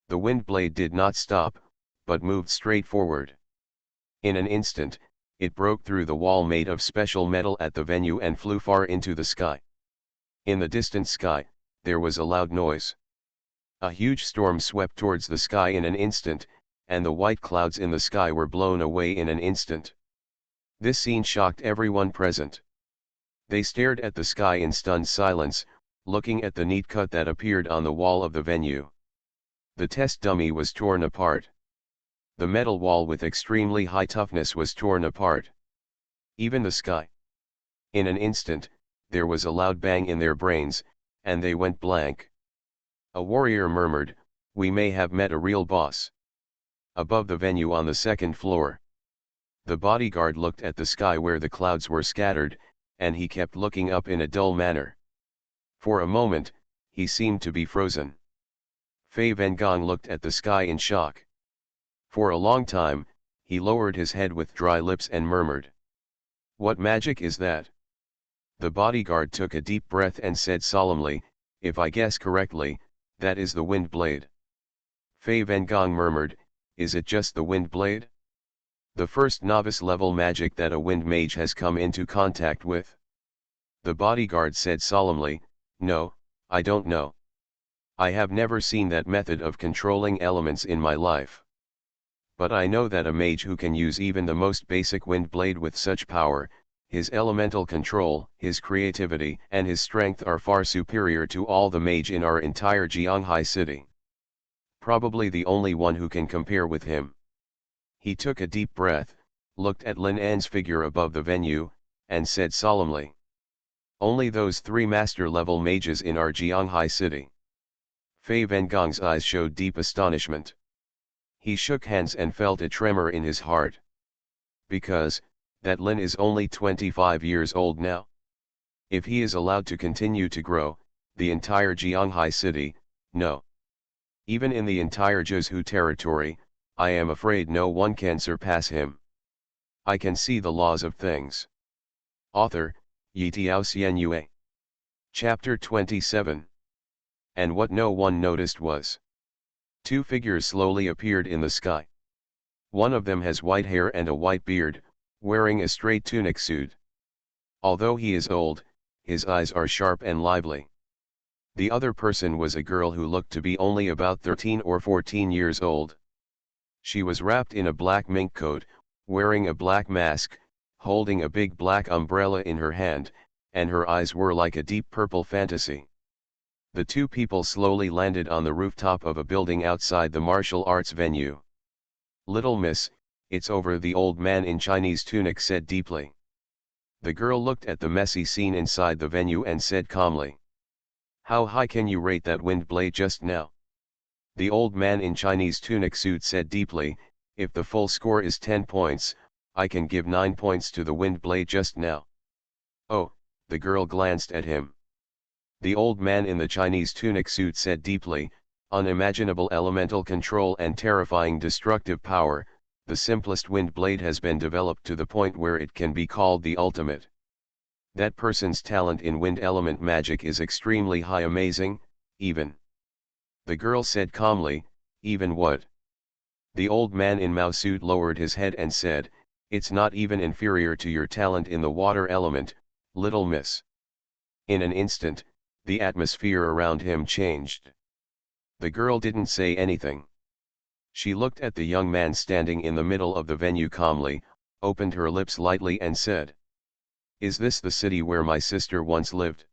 Speaker 1: The wind blade did not stop, but moved straight forward. In an instant, it broke through the wall made of special metal at the venue and flew far into the sky. In the distant sky, there was a loud noise. A huge storm swept towards the sky in an instant, and the white clouds in the sky were blown away in an instant. This scene shocked everyone present. They stared at the sky in stunned silence, looking at the neat cut that appeared on the wall of the venue. The test dummy was torn apart. The metal wall with extremely high toughness was torn apart. Even the sky. In an instant, there was a loud bang in their brains, and they went blank. A warrior murmured, "We may have met a real boss." Above the venue on the second floor, the bodyguard looked at the sky where the clouds were scattered, and he kept looking up in a dull manner. For a moment, he seemed to be frozen. Fei Vengong looked at the sky in shock. For a long time, he lowered his head with dry lips and murmured, "What magic is that?" The bodyguard took a deep breath and said solemnly, "If I guess correctly, that is the wind blade." Fei Vengong murmured, "Is it just the wind blade?" The first novice-level magic that a wind mage has come into contact with. The bodyguard said solemnly, "No, I don't know. I have never seen that method of controlling elements in my life. But I know that a mage who can use even the most basic wind blade with such power, his elemental control, his creativity, and his strength are far superior to all the mage in our entire Jianghai city. Probably the only one who can compare with him." He took a deep breath, looked at Lin An's figure above the venue, and said solemnly, "Only those three master-level mages in our Jianghai city." Fei Vengong's eyes showed deep astonishment. He shook hands and felt a tremor in his heart. Because, that Lin is only 25 years old now. If he is allowed to continue to grow, the entire Jianghai city, no. Even in the entire Zhuzhou territory, I am afraid no one can surpass him. I can see the laws of things. Author, Yitiao Xianyue. Chapter 27. And what no one noticed was, two figures slowly appeared in the sky. One of them has white hair and a white beard, wearing a straight tunic suit. Although he is old, his eyes are sharp and lively. The other person was a girl who looked to be only about 13 or 14 years old. She was wrapped in a black mink coat, wearing a black mask, holding a big black umbrella in her hand, and her eyes were like a deep purple fantasy. The two people slowly landed on the rooftop of a building outside the martial arts venue. "Little miss, it's over," the old man in Chinese tunic said deeply. The girl looked at the messy scene inside the venue and said calmly, "How high can you rate that wind blade just now?" The old man in Chinese tunic suit said deeply, "If the full score is 10 points, I can give 9 points to the wind blade just now." "Oh," the girl glanced at him. The old man in the Chinese tunic suit said deeply, "Unimaginable elemental control and terrifying destructive power, the simplest wind blade has been developed to the point where it can be called the ultimate. That person's talent in wind element magic is extremely high, amazing, even." The girl said calmly, "Even what?" The old man in Mao suit lowered his head and said, "It's not even inferior to your talent in the water element, little miss." In an instant, the atmosphere around him changed. The girl didn't say anything. She looked at the young man standing in the middle of the venue calmly, opened her lips lightly and said, "Is this the city where my sister once lived?"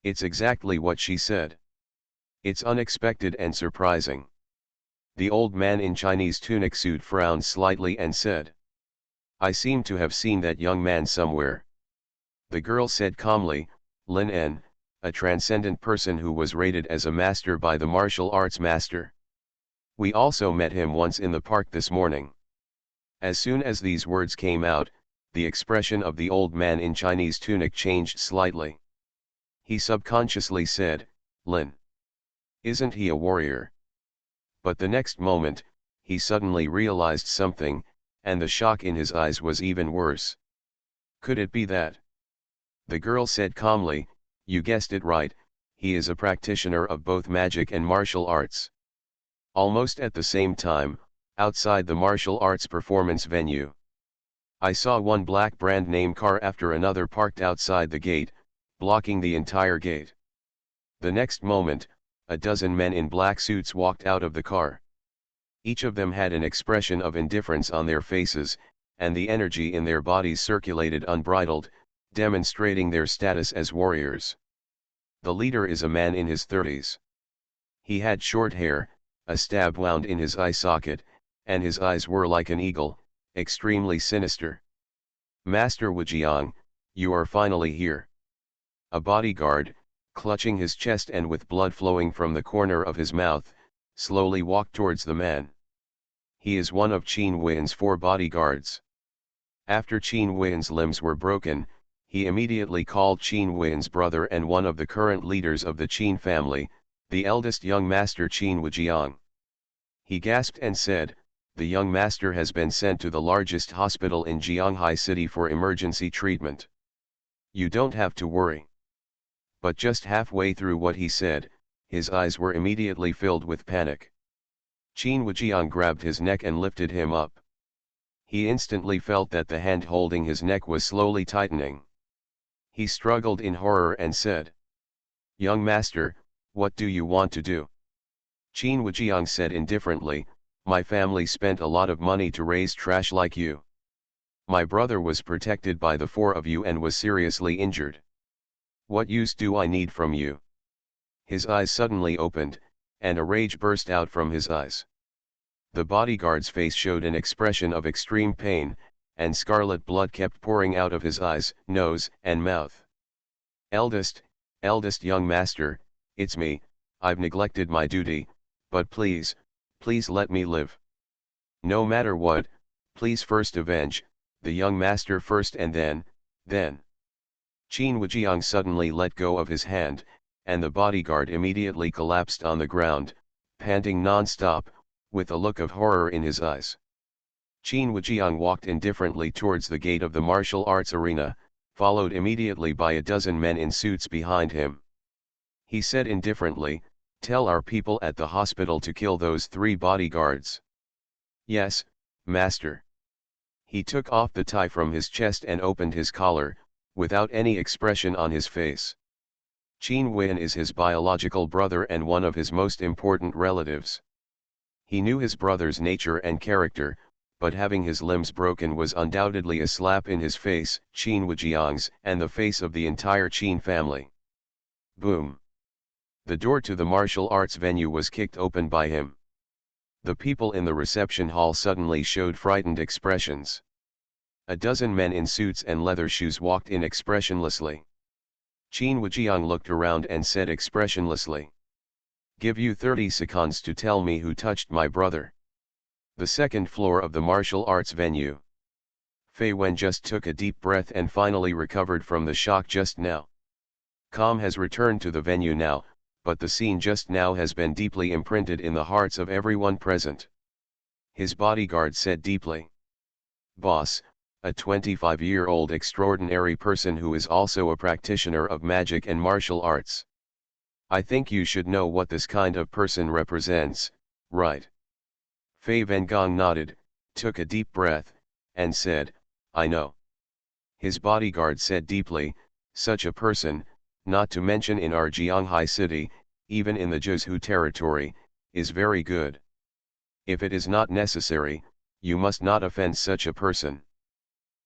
Speaker 1: It's exactly what she said. It's unexpected and surprising. The old man in Chinese tunic suit frowned slightly and said, "I seem to have seen that young man somewhere." The girl said calmly, "Lin En, a transcendent person who was rated as a master by the martial arts master. We also met him once in the park this morning." As soon as these words came out, the expression of the old man in Chinese tunic changed slightly. He subconsciously said, "Lin. Isn't he a warrior?" But the next moment, he suddenly realized something, and the shock in his eyes was even worse. Could it be that? The girl said calmly, you guessed it right, he is a practitioner of both magic and martial arts. Almost at the same time, outside the martial arts performance venue, I saw one black brand name car after another parked outside the gate, blocking the entire gate. The next moment, a dozen men in black suits walked out of the car. Each of them had an expression of indifference on their faces, and the energy in their bodies circulated unbridled, demonstrating their status as warriors. The leader is a man in his 30s. He had short hair, a stab wound in his eye socket, and his eyes were like an eagle, extremely sinister. Master Wujiang, you are finally here. A bodyguard, clutching his chest and with blood flowing from the corner of his mouth, slowly walked towards the man. He is one of Qin Wen's 4 bodyguards. After Qin Wen's limbs were broken, he immediately called Qin Wen's brother and one of the current leaders of the Qin family, the eldest young master Qin Wujiang. He gasped and said, the young master has been sent to the largest hospital in Jianghai City for emergency treatment. You don't have to worry. But just halfway through what he said, his eyes were immediately filled with panic. Qin Wujiang grabbed his neck and lifted him up. He instantly felt that the hand holding his neck was slowly tightening. He struggled in horror and said, young master, what do you want to do? Qin Wujiang said indifferently, my family spent a lot of money to raise trash like you. My brother was protected by the 4 of you and was seriously injured. What use do I need from you? His eyes suddenly opened, and a rage burst out from his eyes. The bodyguard's face showed an expression of extreme pain, and scarlet blood kept pouring out of his eyes, nose, and mouth. Eldest young master, it's me, I've neglected my duty, but please let me live. No matter what, please first avenge, the young master first and then. Qin Wujiang suddenly let go of his hand, and the bodyguard immediately collapsed on the ground, panting non-stop, with a look of horror in his eyes. Qin Wujiang walked indifferently towards the gate of the martial arts arena, followed immediately by a dozen men in suits behind him. He said indifferently, tell our people at the hospital to kill those 3 bodyguards. Yes, master. He took off the tie from his chest and opened his collar, without any expression on his face. Qin Wen is his biological brother and one of his most important relatives. He knew his brother's nature and character, but having his limbs broken was undoubtedly a slap in his face, Qin Wujiang's, and the face of the entire Qin family. Boom! The door to the martial arts venue was kicked open by him. The people in the reception hall suddenly showed frightened expressions. A dozen men in suits and leather shoes walked in expressionlessly. Qin Wujiang looked around and said expressionlessly, give you 30 seconds to tell me who touched my brother. The second floor of the martial arts venue. Fei Wen just took a deep breath and finally recovered from the shock just now. Calm has returned to the venue now, but the scene just now has been deeply imprinted in the hearts of everyone present. His bodyguard said deeply. Boss, a 25-year-old extraordinary person who is also a practitioner of magic and martial arts. I think you should know what this kind of person represents, right? Fei Vengong nodded, took a deep breath, and said, I know. His bodyguard said deeply, such a person, not to mention in our Jianghai city, even in the Zhuzhou territory, is very good. If it is not necessary, you must not offend such a person.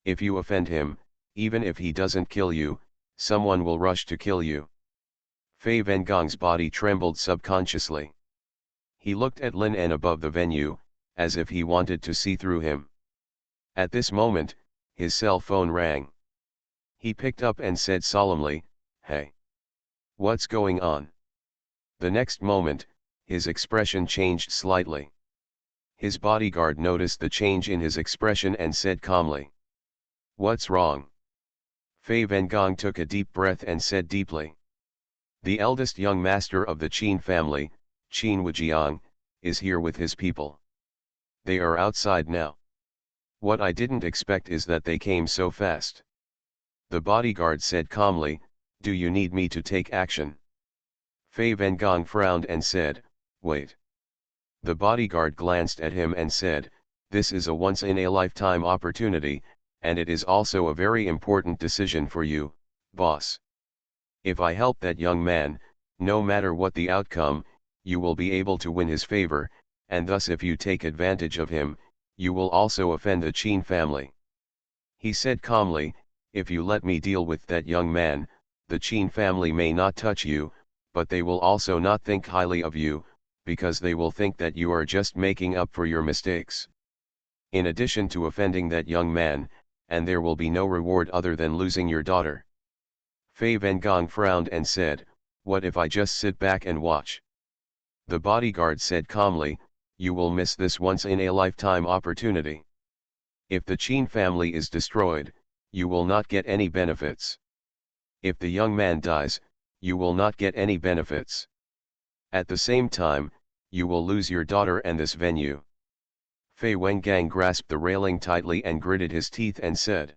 Speaker 1: If you offend him, even if he doesn't kill you, someone will rush to kill you. Fei Vengong's body trembled subconsciously. He looked at Lin En above the venue, as if he wanted to see through him. At this moment, his cell phone rang. He picked up and said solemnly, hey. What's going on? The next moment, his expression changed slightly. His bodyguard noticed the change in his expression and said calmly. What's wrong? Fei Vengong took a deep breath and said deeply. The eldest young master of the Qin family, Qin Wujiang, is here with his people. They are outside now. What I didn't expect is that they came so fast. The bodyguard said calmly, "Do you need me to take action?" Fei Vengong frowned and said, "Wait." The bodyguard glanced at him and said, "This is a once-in-a-lifetime opportunity, and it is also a very important decision for you, boss. If I help that young man, no matter what the outcome, you will be able to win his favor, and thus if you take advantage of him, you will also offend the Qin family." He said calmly, "If you let me deal with that young man, the Qin family may not touch you, but they will also not think highly of you, because they will think that you are just making up for your mistakes. In addition to offending that young man, and there will be no reward other than losing your daughter." Fei Vengong frowned and said, "What if I just sit back and watch?" The bodyguard said calmly, "You will miss this once-in-a-lifetime opportunity. If the Qin family is destroyed, you will not get any benefits. If the young man dies, you will not get any benefits. At the same time, you will lose your daughter and this venue." Fei Wengang grasped the railing tightly and gritted his teeth and said,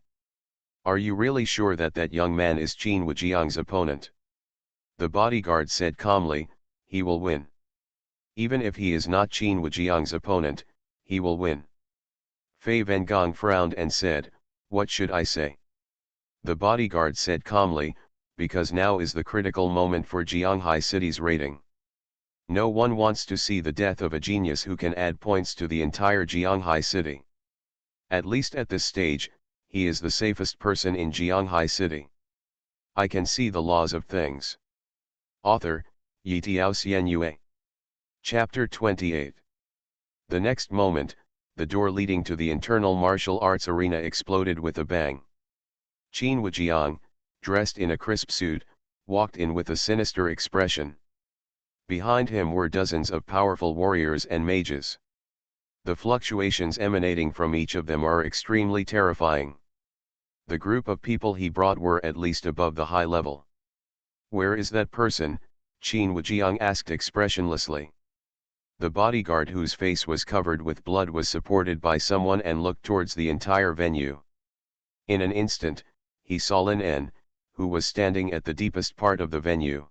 Speaker 1: "Are you really sure that that young man is Qin Wujiang's opponent?" The bodyguard said calmly, "He will win. Even if he is not Qin Wujiang's opponent, he will win." Fei Vengong frowned and said, "What should I say?" The bodyguard said calmly, "Because now is the critical moment for Jianghai City's rating. No one wants to see the death of a genius who can add points to the entire Jianghai City. At least at this stage, he is the safest person in Jianghai City. I can see the laws of things." Author, Yitiao Xianyue. Chapter 28. The next moment, the door leading to the internal martial arts arena exploded with a bang. Qin Wujiang, dressed in a crisp suit, walked in with a sinister expression. Behind him were dozens of powerful warriors and mages. The fluctuations emanating from each of them are extremely terrifying. The group of people he brought were at least above the high level. "Where is that person?" Qin Wujiang asked expressionlessly. The bodyguard, whose face was covered with blood, was supported by someone and looked towards the entire venue. In an instant, he saw Lin En, who was standing at the deepest part of the venue.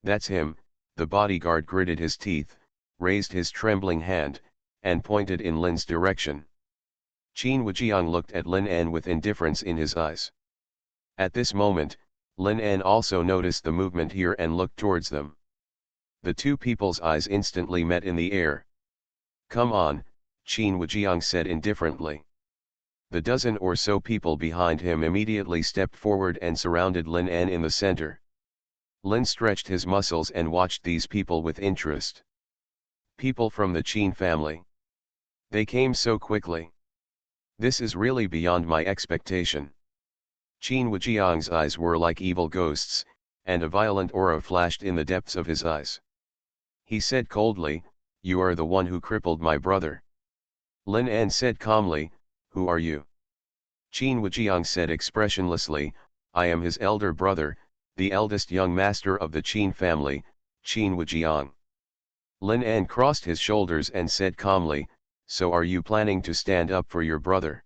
Speaker 1: "That's him." The bodyguard gritted his teeth, raised his trembling hand, and pointed in Lin's direction. Qin Wujiang looked at Lin En with indifference in his eyes. At this moment, Lin En also noticed the movement here and looked towards them. The two people's eyes instantly met in the air. "Come on," Qin Wujiang said indifferently. The dozen or so people behind him immediately stepped forward and surrounded Lin En in the center. Lin stretched his muscles and watched these people with interest. People from the Qin family. They came so quickly. This is really beyond my expectation. Qin Wujiang's eyes were like evil ghosts, and a violent aura flashed in the depths of his eyes. He said coldly, "You are the one who crippled my brother." Lin En said calmly, "Who are you?" Qin Wujiang said expressionlessly, "I am his elder brother, the eldest young master of the Qin family, Qin Wujiang." Lin En crossed his shoulders and said calmly, "So are you planning to stand up for your brother?"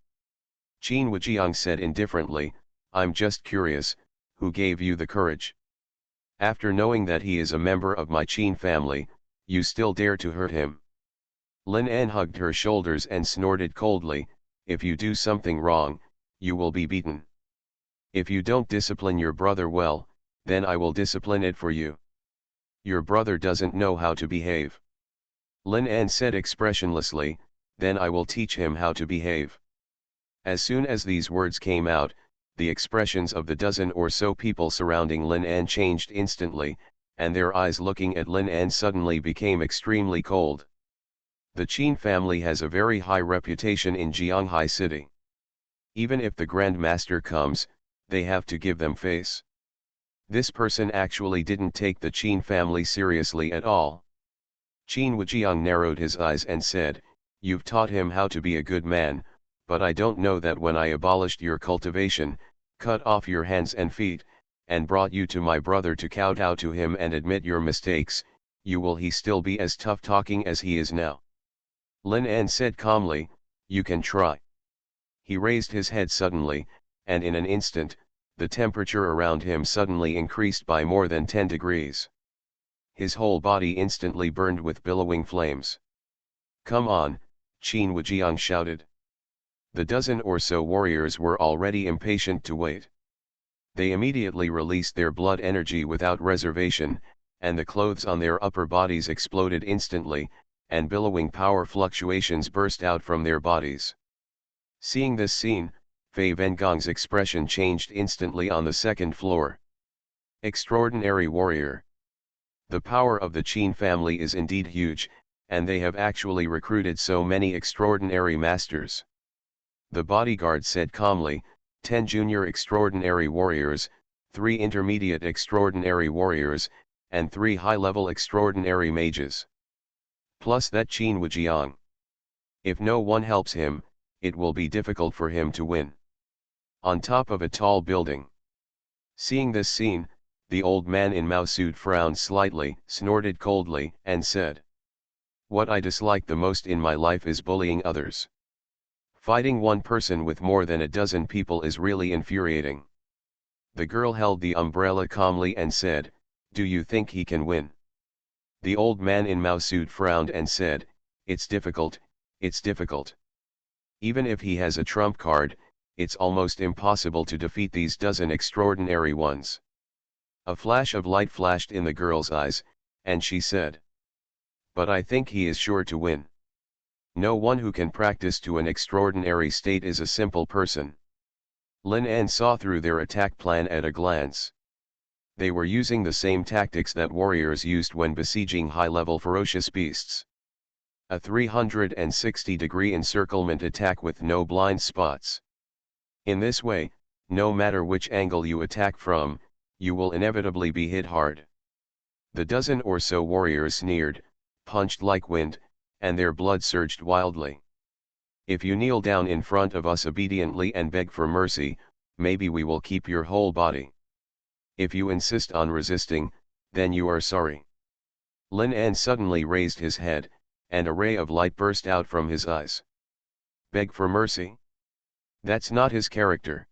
Speaker 1: Qin Wujiang said indifferently, "I'm just curious, who gave you the courage? After knowing that he is a member of my Qin family, you still dare to hurt him?" Lin En hugged her shoulders and snorted coldly, "If you do something wrong, you will be beaten. If you don't discipline your brother well, then I will discipline it for you. Your brother doesn't know how to behave." Lin En said expressionlessly, "Then I will teach him how to behave." As soon as these words came out, the expressions of the dozen or so people surrounding Lin En changed instantly, and their eyes looking at Lin En suddenly became extremely cold. The Qin family has a very high reputation in Jianghai City. Even if the Grand Master comes, they have to give them face. This person actually didn't take the Qin family seriously at all. Qin Wujiang narrowed his eyes and said, "You've taught him how to be a good man, but I don't know that when I abolished your cultivation, cut off your hands and feet, and brought you to my brother to kowtow to him and admit your mistakes, he still be as tough-talking as he is now." Lin En said calmly, "You can try." He raised his head suddenly, and in an instant, the temperature around him suddenly increased by more than 10 degrees. His whole body instantly burned with billowing flames. "Come on," Qin Wujiang shouted. The dozen or so warriors were already impatient to wait. They immediately released their blood energy without reservation, and the clothes on their upper bodies exploded instantly, and billowing power fluctuations burst out from their bodies. Seeing this scene, Fei Vengong's expression changed instantly on the second floor. Extraordinary warrior. The power of the Qin family is indeed huge, and they have actually recruited so many extraordinary masters. The bodyguard said calmly, 10 junior extraordinary warriors, 3 intermediate extraordinary warriors, and 3 high-level extraordinary mages. Plus that Qin Wujiang. If no one helps him, it will be difficult for him to win. On top of a tall building. Seeing this scene, the old man in Mao suit frowned slightly, snorted coldly, and said, "What I dislike the most in my life is bullying others. Fighting one person with more than a dozen people is really infuriating." The girl held the umbrella calmly and said, "Do you think he can win?" The old man in Mao suit frowned and said, it's difficult. Even if he has a trump card, it's almost impossible to defeat these dozen extraordinary ones." A flash of light flashed in the girl's eyes, and she said, "But I think he is sure to win. No one who can practice to an extraordinary state is a simple person." Lin An saw through their attack plan at a glance. They were using the same tactics that warriors used when besieging high-level ferocious beasts. A 360-degree encirclement attack with no blind spots. In this way, no matter which angle you attack from, you will inevitably be hit hard. The dozen or so warriors sneered, punched like wind, and their blood surged wildly. "If you kneel down in front of us obediently and beg for mercy, maybe we will keep your whole body. If you insist on resisting, then you are sorry." Lin An suddenly raised his head, and a ray of light burst out from his eyes. Beg for mercy? That's not his character.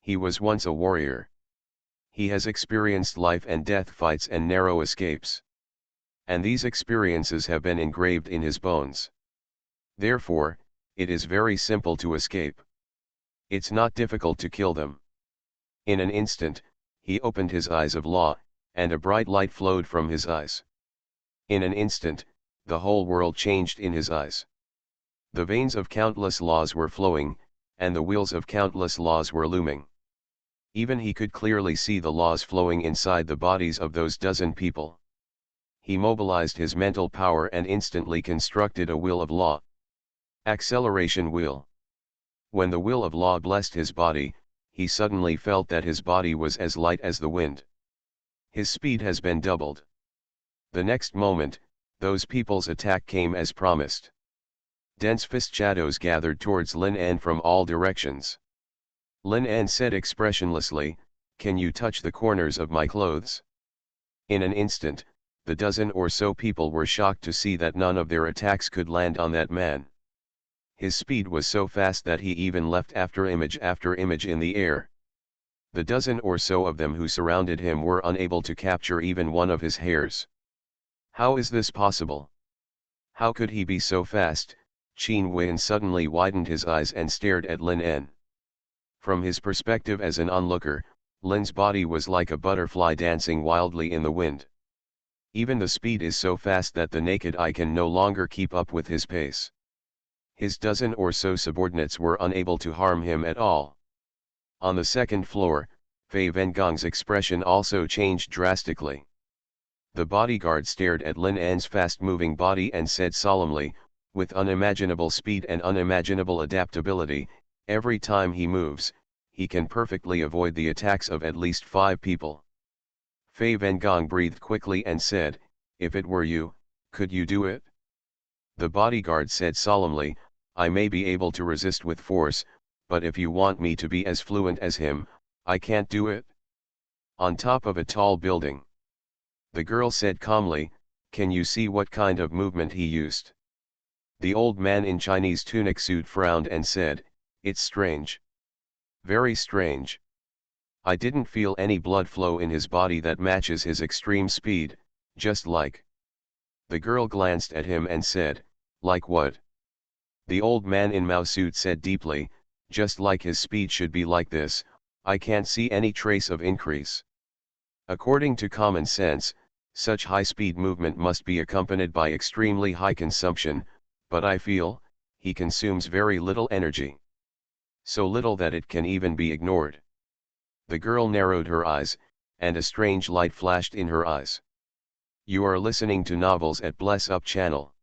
Speaker 1: He was once a warrior. He has experienced life and death fights and narrow escapes. And these experiences have been engraved in his bones. Therefore, it is very simple to escape. It's not difficult to kill them. In an instant, he opened his eyes of law, and a bright light flowed from his eyes. In an instant, the whole world changed in his eyes. The veins of countless laws were flowing, and the wheels of countless laws were looming. Even he could clearly see the laws flowing inside the bodies of those dozen people. He mobilized his mental power and instantly constructed a wheel of law. Acceleration wheel. When the wheel of law blessed his body, he suddenly felt that his body was as light as the wind. His speed has been doubled. The next moment, those people's attack came as promised. Dense fist shadows gathered towards Lin An from all directions. Lin An said expressionlessly, "Can you touch the corners of my clothes?" In an instant, the dozen or so people were shocked to see that none of their attacks could land on that man. His speed was so fast that he even left after image in the air. The dozen or so of them who surrounded him were unable to capture even one of his hairs. How is this possible? How could he be so fast? Qin Wen suddenly widened his eyes and stared at Lin En. From his perspective as an onlooker, Lin's body was like a butterfly dancing wildly in the wind. Even the speed is so fast that the naked eye can no longer keep up with his pace. His dozen or so subordinates were unable to harm him at all. On the second floor, Fei Vengong's expression also changed drastically. The bodyguard stared at Lin An's fast-moving body and said solemnly, with unimaginable speed and unimaginable adaptability, every time he moves, he can perfectly avoid the attacks of at least 5 people. Fei Vengong breathed quickly and said, "If it were you, could you do it?" The bodyguard said solemnly, "I may be able to resist with force, but if you want me to be as fluent as him, I can't do it." On top of a tall building. The girl said calmly, "Can you see what kind of movement he used?" The old man in Chinese tunic suit frowned and said, "It's strange. Very strange." I didn't feel any blood flow in his body that matches his extreme speed, just like. The girl glanced at him and said, like what? The old man in Mao suit said deeply, just like his speed should be like this, I can't see any trace of increase. According to common sense, such high-speed movement must be accompanied by extremely high consumption, but I feel, he consumes very little energy. So little that it can even be ignored. The girl narrowed her eyes, and a strange light flashed in her eyes. You are listening to novels at Bless Up channel.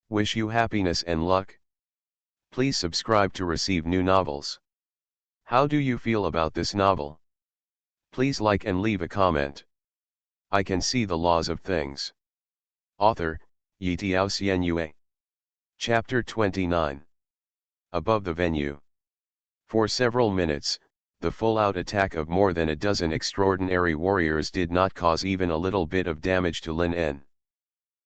Speaker 1: Wish you happiness and luck. Please subscribe to receive new novels. How do you feel about this novel? Please like and leave a comment. I can see the laws of things. Author, Yitiao Xuanhuan. Chapter 29. Above the venue. For several minutes, the full-out attack of more than a dozen extraordinary warriors did not cause even a little bit of damage to Lin En.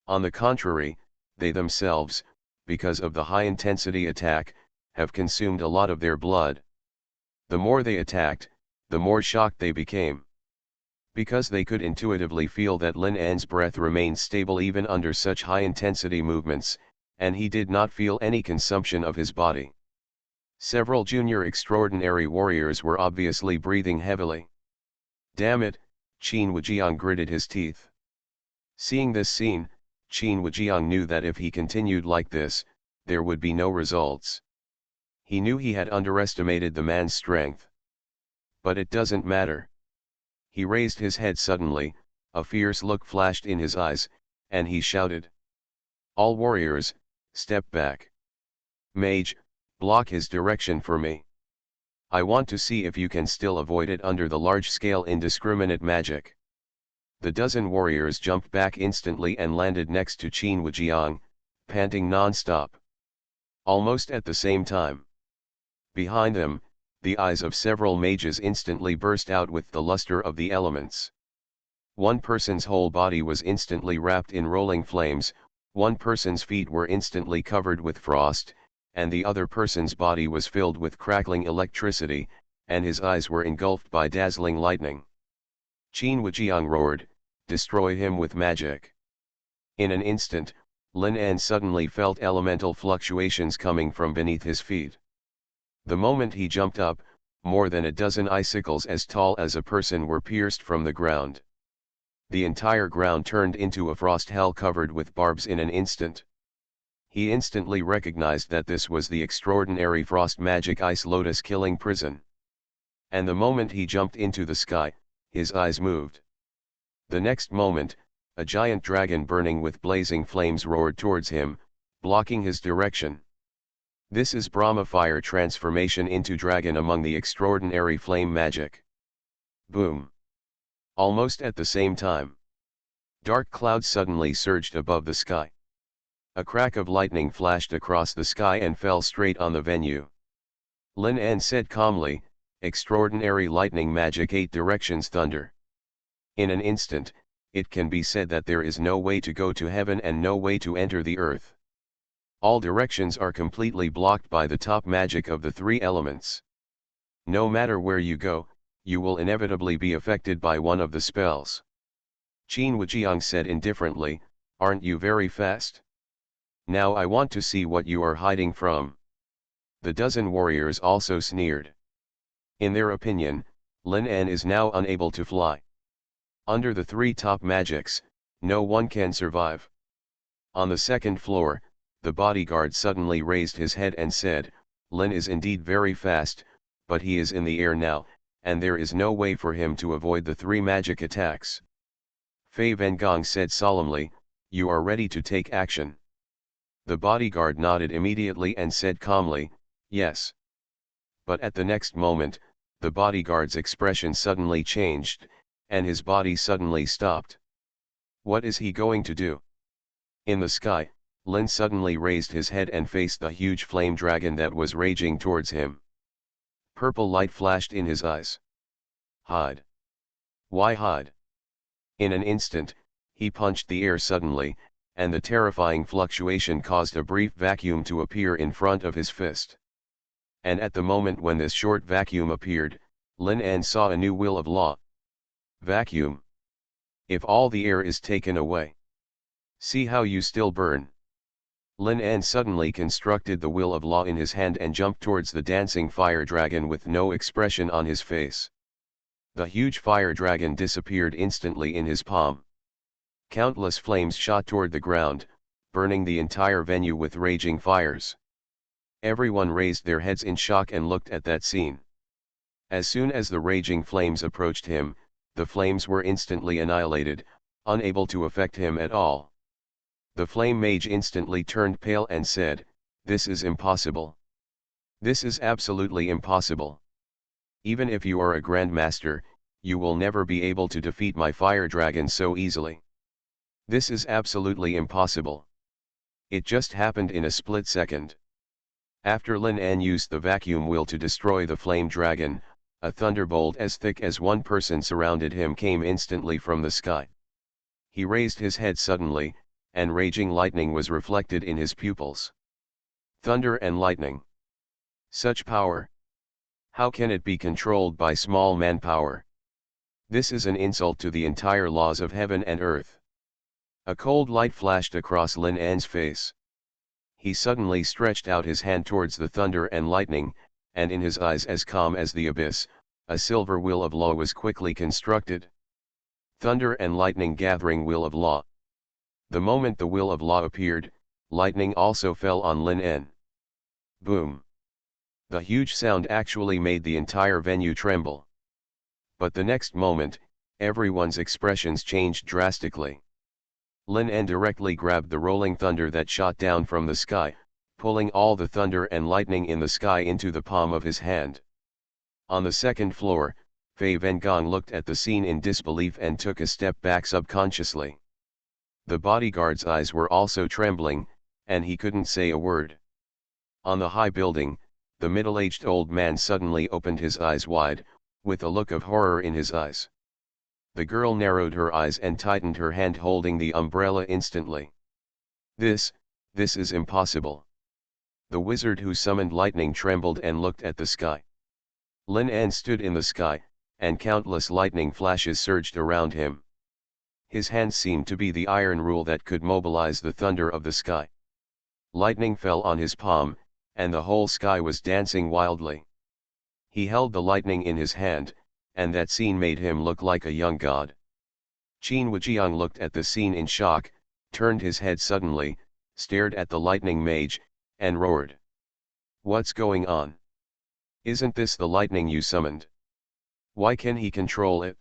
Speaker 1: On the contrary, they themselves, because of the high-intensity attack, have consumed a lot of their blood. The more they attacked, the more shocked they became. Because they could intuitively feel that Lin En's breath remained stable even under such high-intensity movements, and he did not feel any consumption of his body. Several junior extraordinary warriors were obviously breathing heavily. Damn it, Qin Wujiang gritted his teeth. Seeing this scene, Qin Wujiang knew that if he continued like this, there would be no results. He knew he had underestimated the man's strength. But it doesn't matter. He raised his head suddenly, a fierce look flashed in his eyes, and he shouted. All warriors, step back. Mage, block his direction for me. I want to see if you can still avoid it under the large-scale indiscriminate magic. The dozen warriors jumped back instantly and landed next to Qin Wujiang, panting non-stop. Almost at the same time. Behind them, the eyes of several mages instantly burst out with the luster of the elements. One person's whole body was instantly wrapped in rolling flames, one person's feet were instantly covered with frost, and the other person's body was filled with crackling electricity, and his eyes were engulfed by dazzling lightning. Qin Wujiang roared, destroy him with magic. In an instant, Lin En suddenly felt elemental fluctuations coming from beneath his feet. The moment he jumped up, more than a dozen icicles as tall as a person were pierced from the ground. The entire ground turned into a frost hell covered with barbs in an instant. He instantly recognized that this was the extraordinary frost magic ice lotus killing prison. And the moment he jumped into the sky, his eyes moved. The next moment, a giant dragon burning with blazing flames roared towards him, blocking his direction. This is Brahma fire transformation into dragon among the extraordinary flame magic. Boom! Almost at the same time, dark clouds suddenly surged above the sky. A crack of lightning flashed across the sky and fell straight on the venue. Lin En said calmly, extraordinary lightning magic 8 directions thunder. In an instant, it can be said that there is no way to go to heaven and no way to enter the earth. All directions are completely blocked by the top magic of the 3 elements. No matter where you go, you will inevitably be affected by one of the spells. Qin Wujiang said indifferently, aren't you very fast? Now I want to see what you are hiding from. The dozen warriors also sneered. In their opinion, Lin En is now unable to fly. Under the 3 top magics, no one can survive. On the second floor, the bodyguard suddenly raised his head and said, Lin is indeed very fast, but he is in the air now, and there is no way for him to avoid the 3 magic attacks. Fei Vengong said solemnly, you are ready to take action. The bodyguard nodded immediately and said calmly, yes. But at the next moment, the bodyguard's expression suddenly changed, and his body suddenly stopped. What is he going to do? In the sky, Lin suddenly raised his head and faced the huge flame dragon that was raging towards him. Purple light flashed in his eyes. Hide. Why hide? In an instant, he punched the air suddenly, and the terrifying fluctuation caused a brief vacuum to appear in front of his fist. And at the moment when this short vacuum appeared, Lin An saw a new will of law. Vacuum. If all the air is taken away, see how you still burn. Lin An suddenly constructed the will of law in his hand and jumped towards the dancing fire dragon with no expression on his face. The huge fire dragon disappeared instantly in his palm. Countless flames shot toward the ground, burning the entire venue with raging fires. Everyone raised their heads in shock and looked at that scene. As soon as the raging flames approached him, the flames were instantly annihilated, unable to affect him at all. The flame mage instantly turned pale and said, "This is impossible. This is absolutely impossible. Even if you are a grandmaster, you will never be able to defeat my fire dragon so easily. This is absolutely impossible." It just happened in a split second. After Lin An used the vacuum will to destroy the flame dragon, a thunderbolt as thick as one person surrounded him came instantly from the sky. He raised his head suddenly, and raging lightning was reflected in his pupils. Thunder and lightning. Such power. How can it be controlled by small manpower? This is an insult to the entire laws of heaven and earth. A cold light flashed across Lin An's face. He suddenly stretched out his hand towards the thunder and lightning, and in his eyes as calm as the abyss, a silver will of law was quickly constructed. Thunder and lightning gathering will of law. The moment the will of law appeared, lightning also fell on Lin An. Boom! The huge sound actually made the entire venue tremble. But the next moment, everyone's expressions changed drastically. Lin An directly grabbed the rolling thunder that shot down from the sky, pulling all the thunder and lightning in the sky into the palm of his hand. On the second floor, Fei Vengong looked at the scene in disbelief and took a step back subconsciously. The bodyguard's eyes were also trembling, and he couldn't say a word. On the high building, the middle-aged old man suddenly opened his eyes wide, with a look of horror in his eyes. The girl narrowed her eyes and tightened her hand holding the umbrella instantly. This is impossible. The wizard who summoned lightning trembled and looked at the sky. Lin An stood in the sky, and countless lightning flashes surged around him. His hands seemed to be the iron rule that could mobilize the thunder of the sky. Lightning fell on his palm, and the whole sky was dancing wildly. He held the lightning in his hand, and that scene made him look like a young god. Qin Wujiang looked at the scene in shock, turned his head suddenly, stared at the lightning mage, and roared. "What's going on? Isn't this the lightning you summoned? Why can he control it?"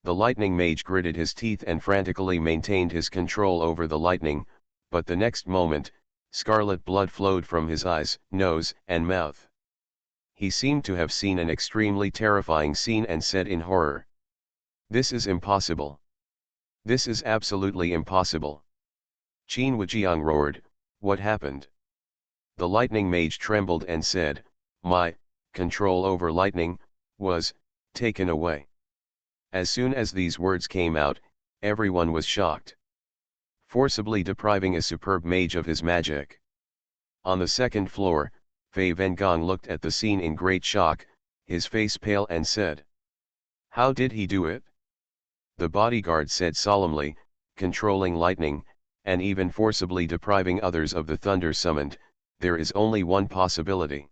Speaker 1: The lightning mage gritted his teeth and frantically maintained his control over the lightning, but the next moment, scarlet blood flowed from his eyes, nose, and mouth. He seemed to have seen an extremely terrifying scene and said in horror, "This is impossible. This is absolutely impossible." Qin Wujiang roared, "What happened?" The lightning mage trembled and said, "My control over lightning was taken away." As soon as these words came out, everyone was shocked. Forcibly depriving a superb mage of his magic. On the second floor, Fei Vengong looked at the scene in great shock, his face pale and said, "How did he do it?" The bodyguard said solemnly, "Controlling lightning, and even forcibly depriving others of the thunder summoned, there is only one possibility."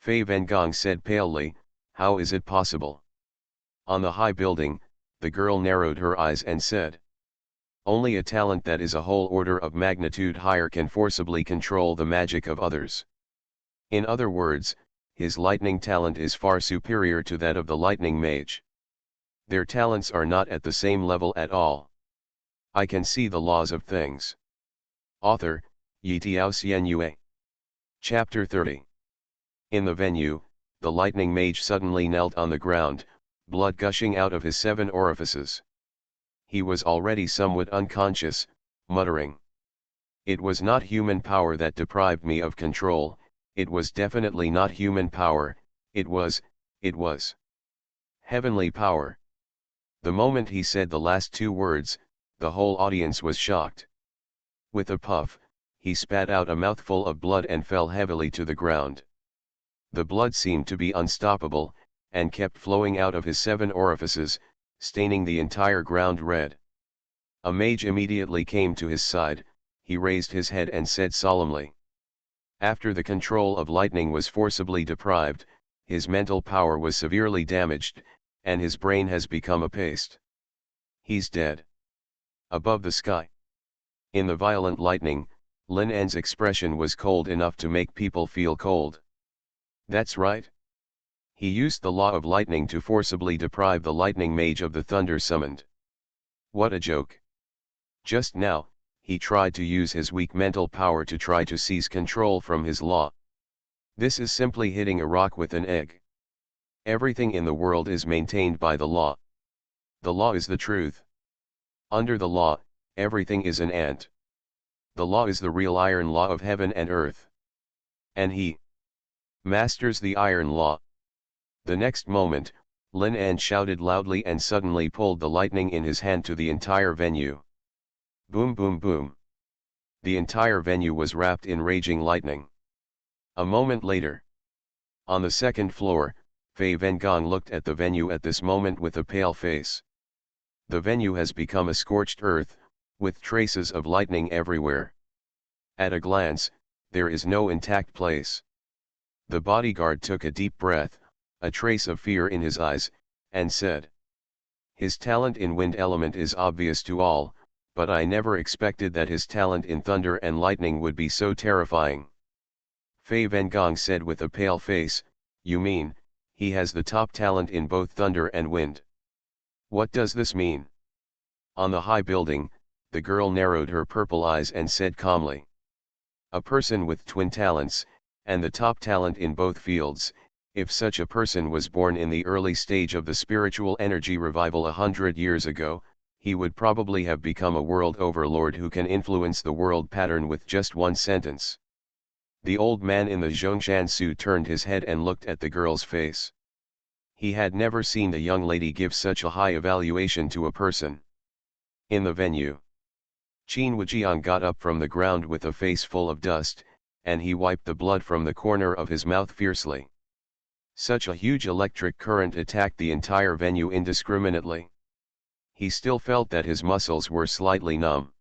Speaker 1: Fei Vengong said palely, "How is it possible?" On the high building, the girl narrowed her eyes and said, "Only a talent that is a whole order of magnitude higher can forcibly control the magic of others. In other words, his lightning talent is far superior to that of the lightning mage. Their talents are not at the same level at all. I can see the laws of things." Author, Yitiao Xuanhuan. Chapter 30. In the venue, the lightning mage suddenly knelt on the ground, blood gushing out of his 7 orifices. He was already somewhat unconscious, muttering, "It was not human power that deprived me of control, it was definitely not human power, it was heavenly power." The moment he said the last 2 words, the whole audience was shocked. With a puff, he spat out a mouthful of blood and fell heavily to the ground. The blood seemed to be unstoppable, and kept flowing out of his 7 orifices, staining the entire ground red. A mage immediately came to his side. He raised his head and said solemnly. After the control of lightning was forcibly deprived, his mental power was severely damaged, and his brain has become a paste. He's dead. Above the sky. In the violent lightning, Lin En's expression was cold enough to make people feel cold. That's right. He used the law of lightning to forcibly deprive the lightning mage of the thunder summoned. What a joke. Just now, he tried to use his weak mental power to try to seize control from his law. This is simply hitting a rock with an egg. Everything in the world is maintained by the law. The law is the truth. Under the law, everything is an ant. The law is the real iron law of heaven and earth. And he masters the iron law. The next moment, Lin En shouted loudly and suddenly pulled the lightning in his hand to the entire venue. Boom boom boom. The entire venue was wrapped in raging lightning. A moment later. On the second floor, Fei Vengong looked at the venue at this moment with a pale face. The venue has become a scorched earth, with traces of lightning everywhere. At a glance, there is no intact place. The bodyguard took a deep breath, a trace of fear in his eyes, and said. His talent in wind element is obvious to all, but I never expected that his talent in thunder and lightning would be so terrifying. Fei Vengong said with a pale face, you mean, he has the top talent in both thunder and wind. What does this mean? On the high building, the girl narrowed her purple eyes and said calmly. A person with twin talents, and the top talent in both fields, if such a person was born in the early stage of the spiritual energy revival 100 years ago, he would probably have become a world overlord who can influence the world pattern with just one sentence. The old man in the Zhongshan suit turned his head and looked at the girl's face. He had never seen the young lady give such a high evaluation to a person. In the venue, Qin Wujiang got up from the ground with a face full of dust, and he wiped the blood from the corner of his mouth fiercely. Such a huge electric current attacked the entire venue indiscriminately. He still felt that his muscles were slightly numb.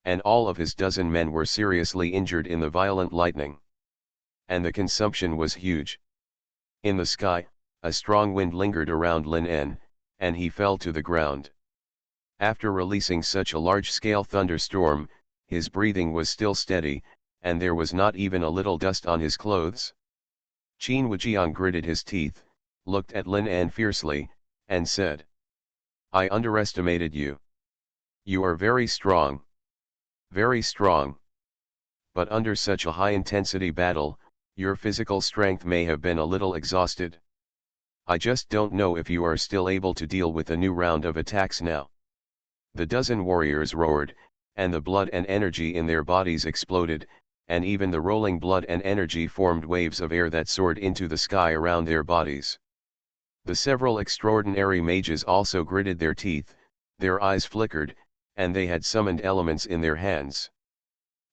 Speaker 1: And all of his dozen men were seriously injured in the violent lightning. And the consumption was huge. In the sky, a strong wind lingered around Lin En, and he fell to the ground. After releasing such a large-scale thunderstorm, his breathing was still steady, and there was not even a little dust on his clothes. Qin Wujiang gritted his teeth, looked at Lin En fiercely, and said. I underestimated you. You are very strong. Very strong. But under such a high-intensity battle, your physical strength may have been a little exhausted. I just don't know if you are still able to deal with a new round of attacks now. The dozen warriors roared, and the blood and energy in their bodies exploded, and even the rolling blood and energy formed waves of air that soared into the sky around their bodies. The several extraordinary mages also gritted their teeth, their eyes flickered, and they had summoned elements in their hands.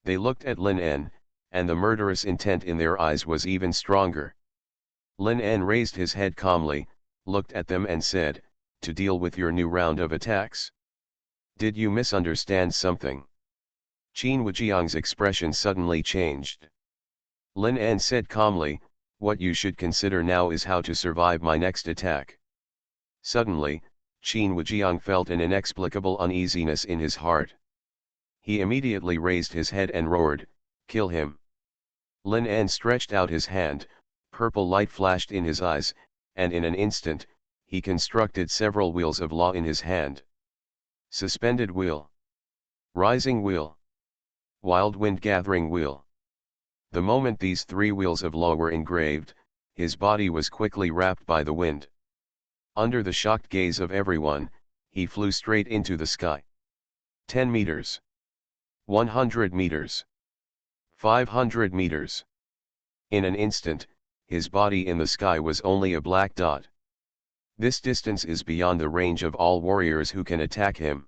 Speaker 1: They looked at Lin En, and the murderous intent in their eyes was even stronger. Lin En raised his head calmly, looked at them and said, to deal with your new round of attacks? Did you misunderstand something? Qin Wujiang's expression suddenly changed. Lin En said calmly, what you should consider now is how to survive my next attack. Suddenly, Qin Wujiang felt an inexplicable uneasiness in his heart. He immediately raised his head and roared, kill him. Lin En stretched out his hand, purple light flashed in his eyes, and in an instant, he constructed several wheels of law in his hand. Suspended wheel. Rising wheel. Wild wind gathering wheel. The moment these 3 wheels of law were engraved, his body was quickly wrapped by the wind. Under the shocked gaze of everyone, he flew straight into the sky. 10 meters. 100 meters. 500 meters. In an instant, his body in the sky was only a black dot. This distance is beyond the range of all warriors who can attack him.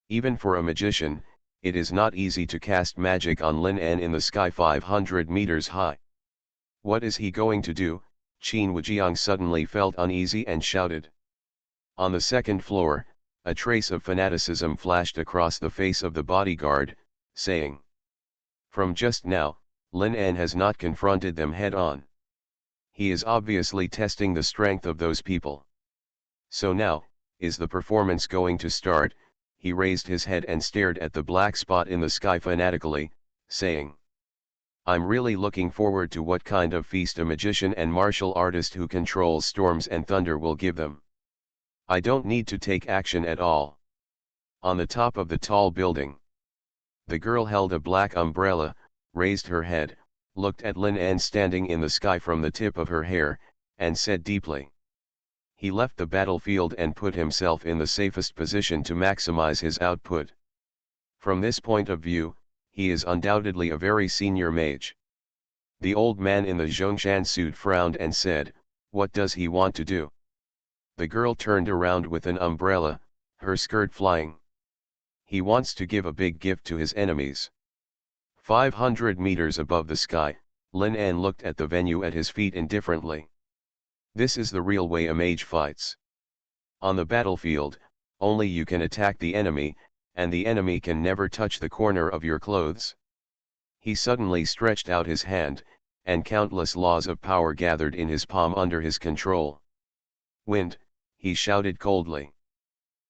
Speaker 1: Even for a magician, it is not easy to cast magic on Lin En in the sky 500 meters high. What is he going to do? Qin Wujiang suddenly felt uneasy and shouted. On the second floor, a trace of fanaticism flashed across the face of the bodyguard, saying, "From just now, Lin En has not confronted them head-on. He is obviously testing the strength of those people. So now, is the performance going to start?" He raised his head and stared at the black spot in the sky fanatically, saying, "I'm really looking forward to what kind of feast a magician and martial artist who controls storms and thunder will give them. I don't need to take action at all." On the top of the tall building, the girl held a black umbrella, raised her head, looked at Lin En standing in the sky from the tip of her hair, and said deeply, "He left the battlefield and put himself in the safest position to maximize his output. From this point of view, he is undoubtedly a very senior mage." The old man in the Zhongshan suit frowned and said, "What does he want to do?" The girl turned around with an umbrella, her skirt flying. "He wants to give a big gift to his enemies." 500 meters above the sky, Lin En looked at the venue at his feet indifferently. This is the real way a mage fights. On the battlefield, only you can attack the enemy, and the enemy can never touch the corner of your clothes. He suddenly stretched out his hand, and countless laws of power gathered in his palm under his control. "Wind," he shouted coldly.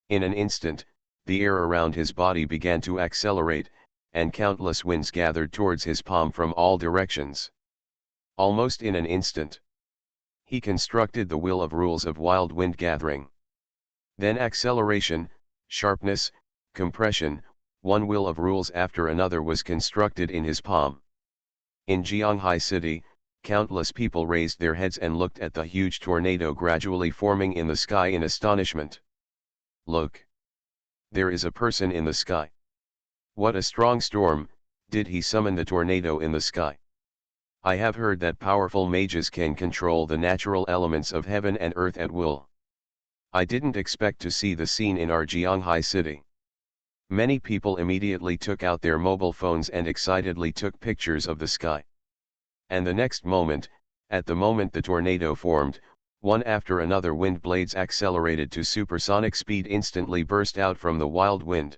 Speaker 1: In an instant, the air around his body began to accelerate, and countless winds gathered towards his palm from all directions. Almost in an instant, he constructed the will of rules of wild wind gathering. Then acceleration, sharpness, compression, one will of rules after another was constructed in his palm. In Jianghai City, countless people raised their heads and looked at the huge tornado gradually forming in the sky in astonishment. "Look! There is a person in the sky. What a strong storm! Did he summon the tornado in the sky? I have heard that powerful mages can control the natural elements of heaven and earth at will. I didn't expect to see the scene in our Jianghai city." Many people immediately took out their mobile phones and excitedly took pictures of the sky. And the next moment, at the moment the tornado formed, one after another wind blades accelerated to supersonic speed instantly burst out from the wild wind.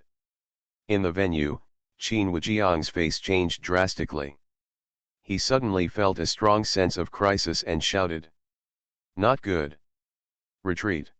Speaker 1: In the venue, Qin Wujiang's face changed drastically. He suddenly felt a strong sense of crisis and shouted, "Not good! Retreat!"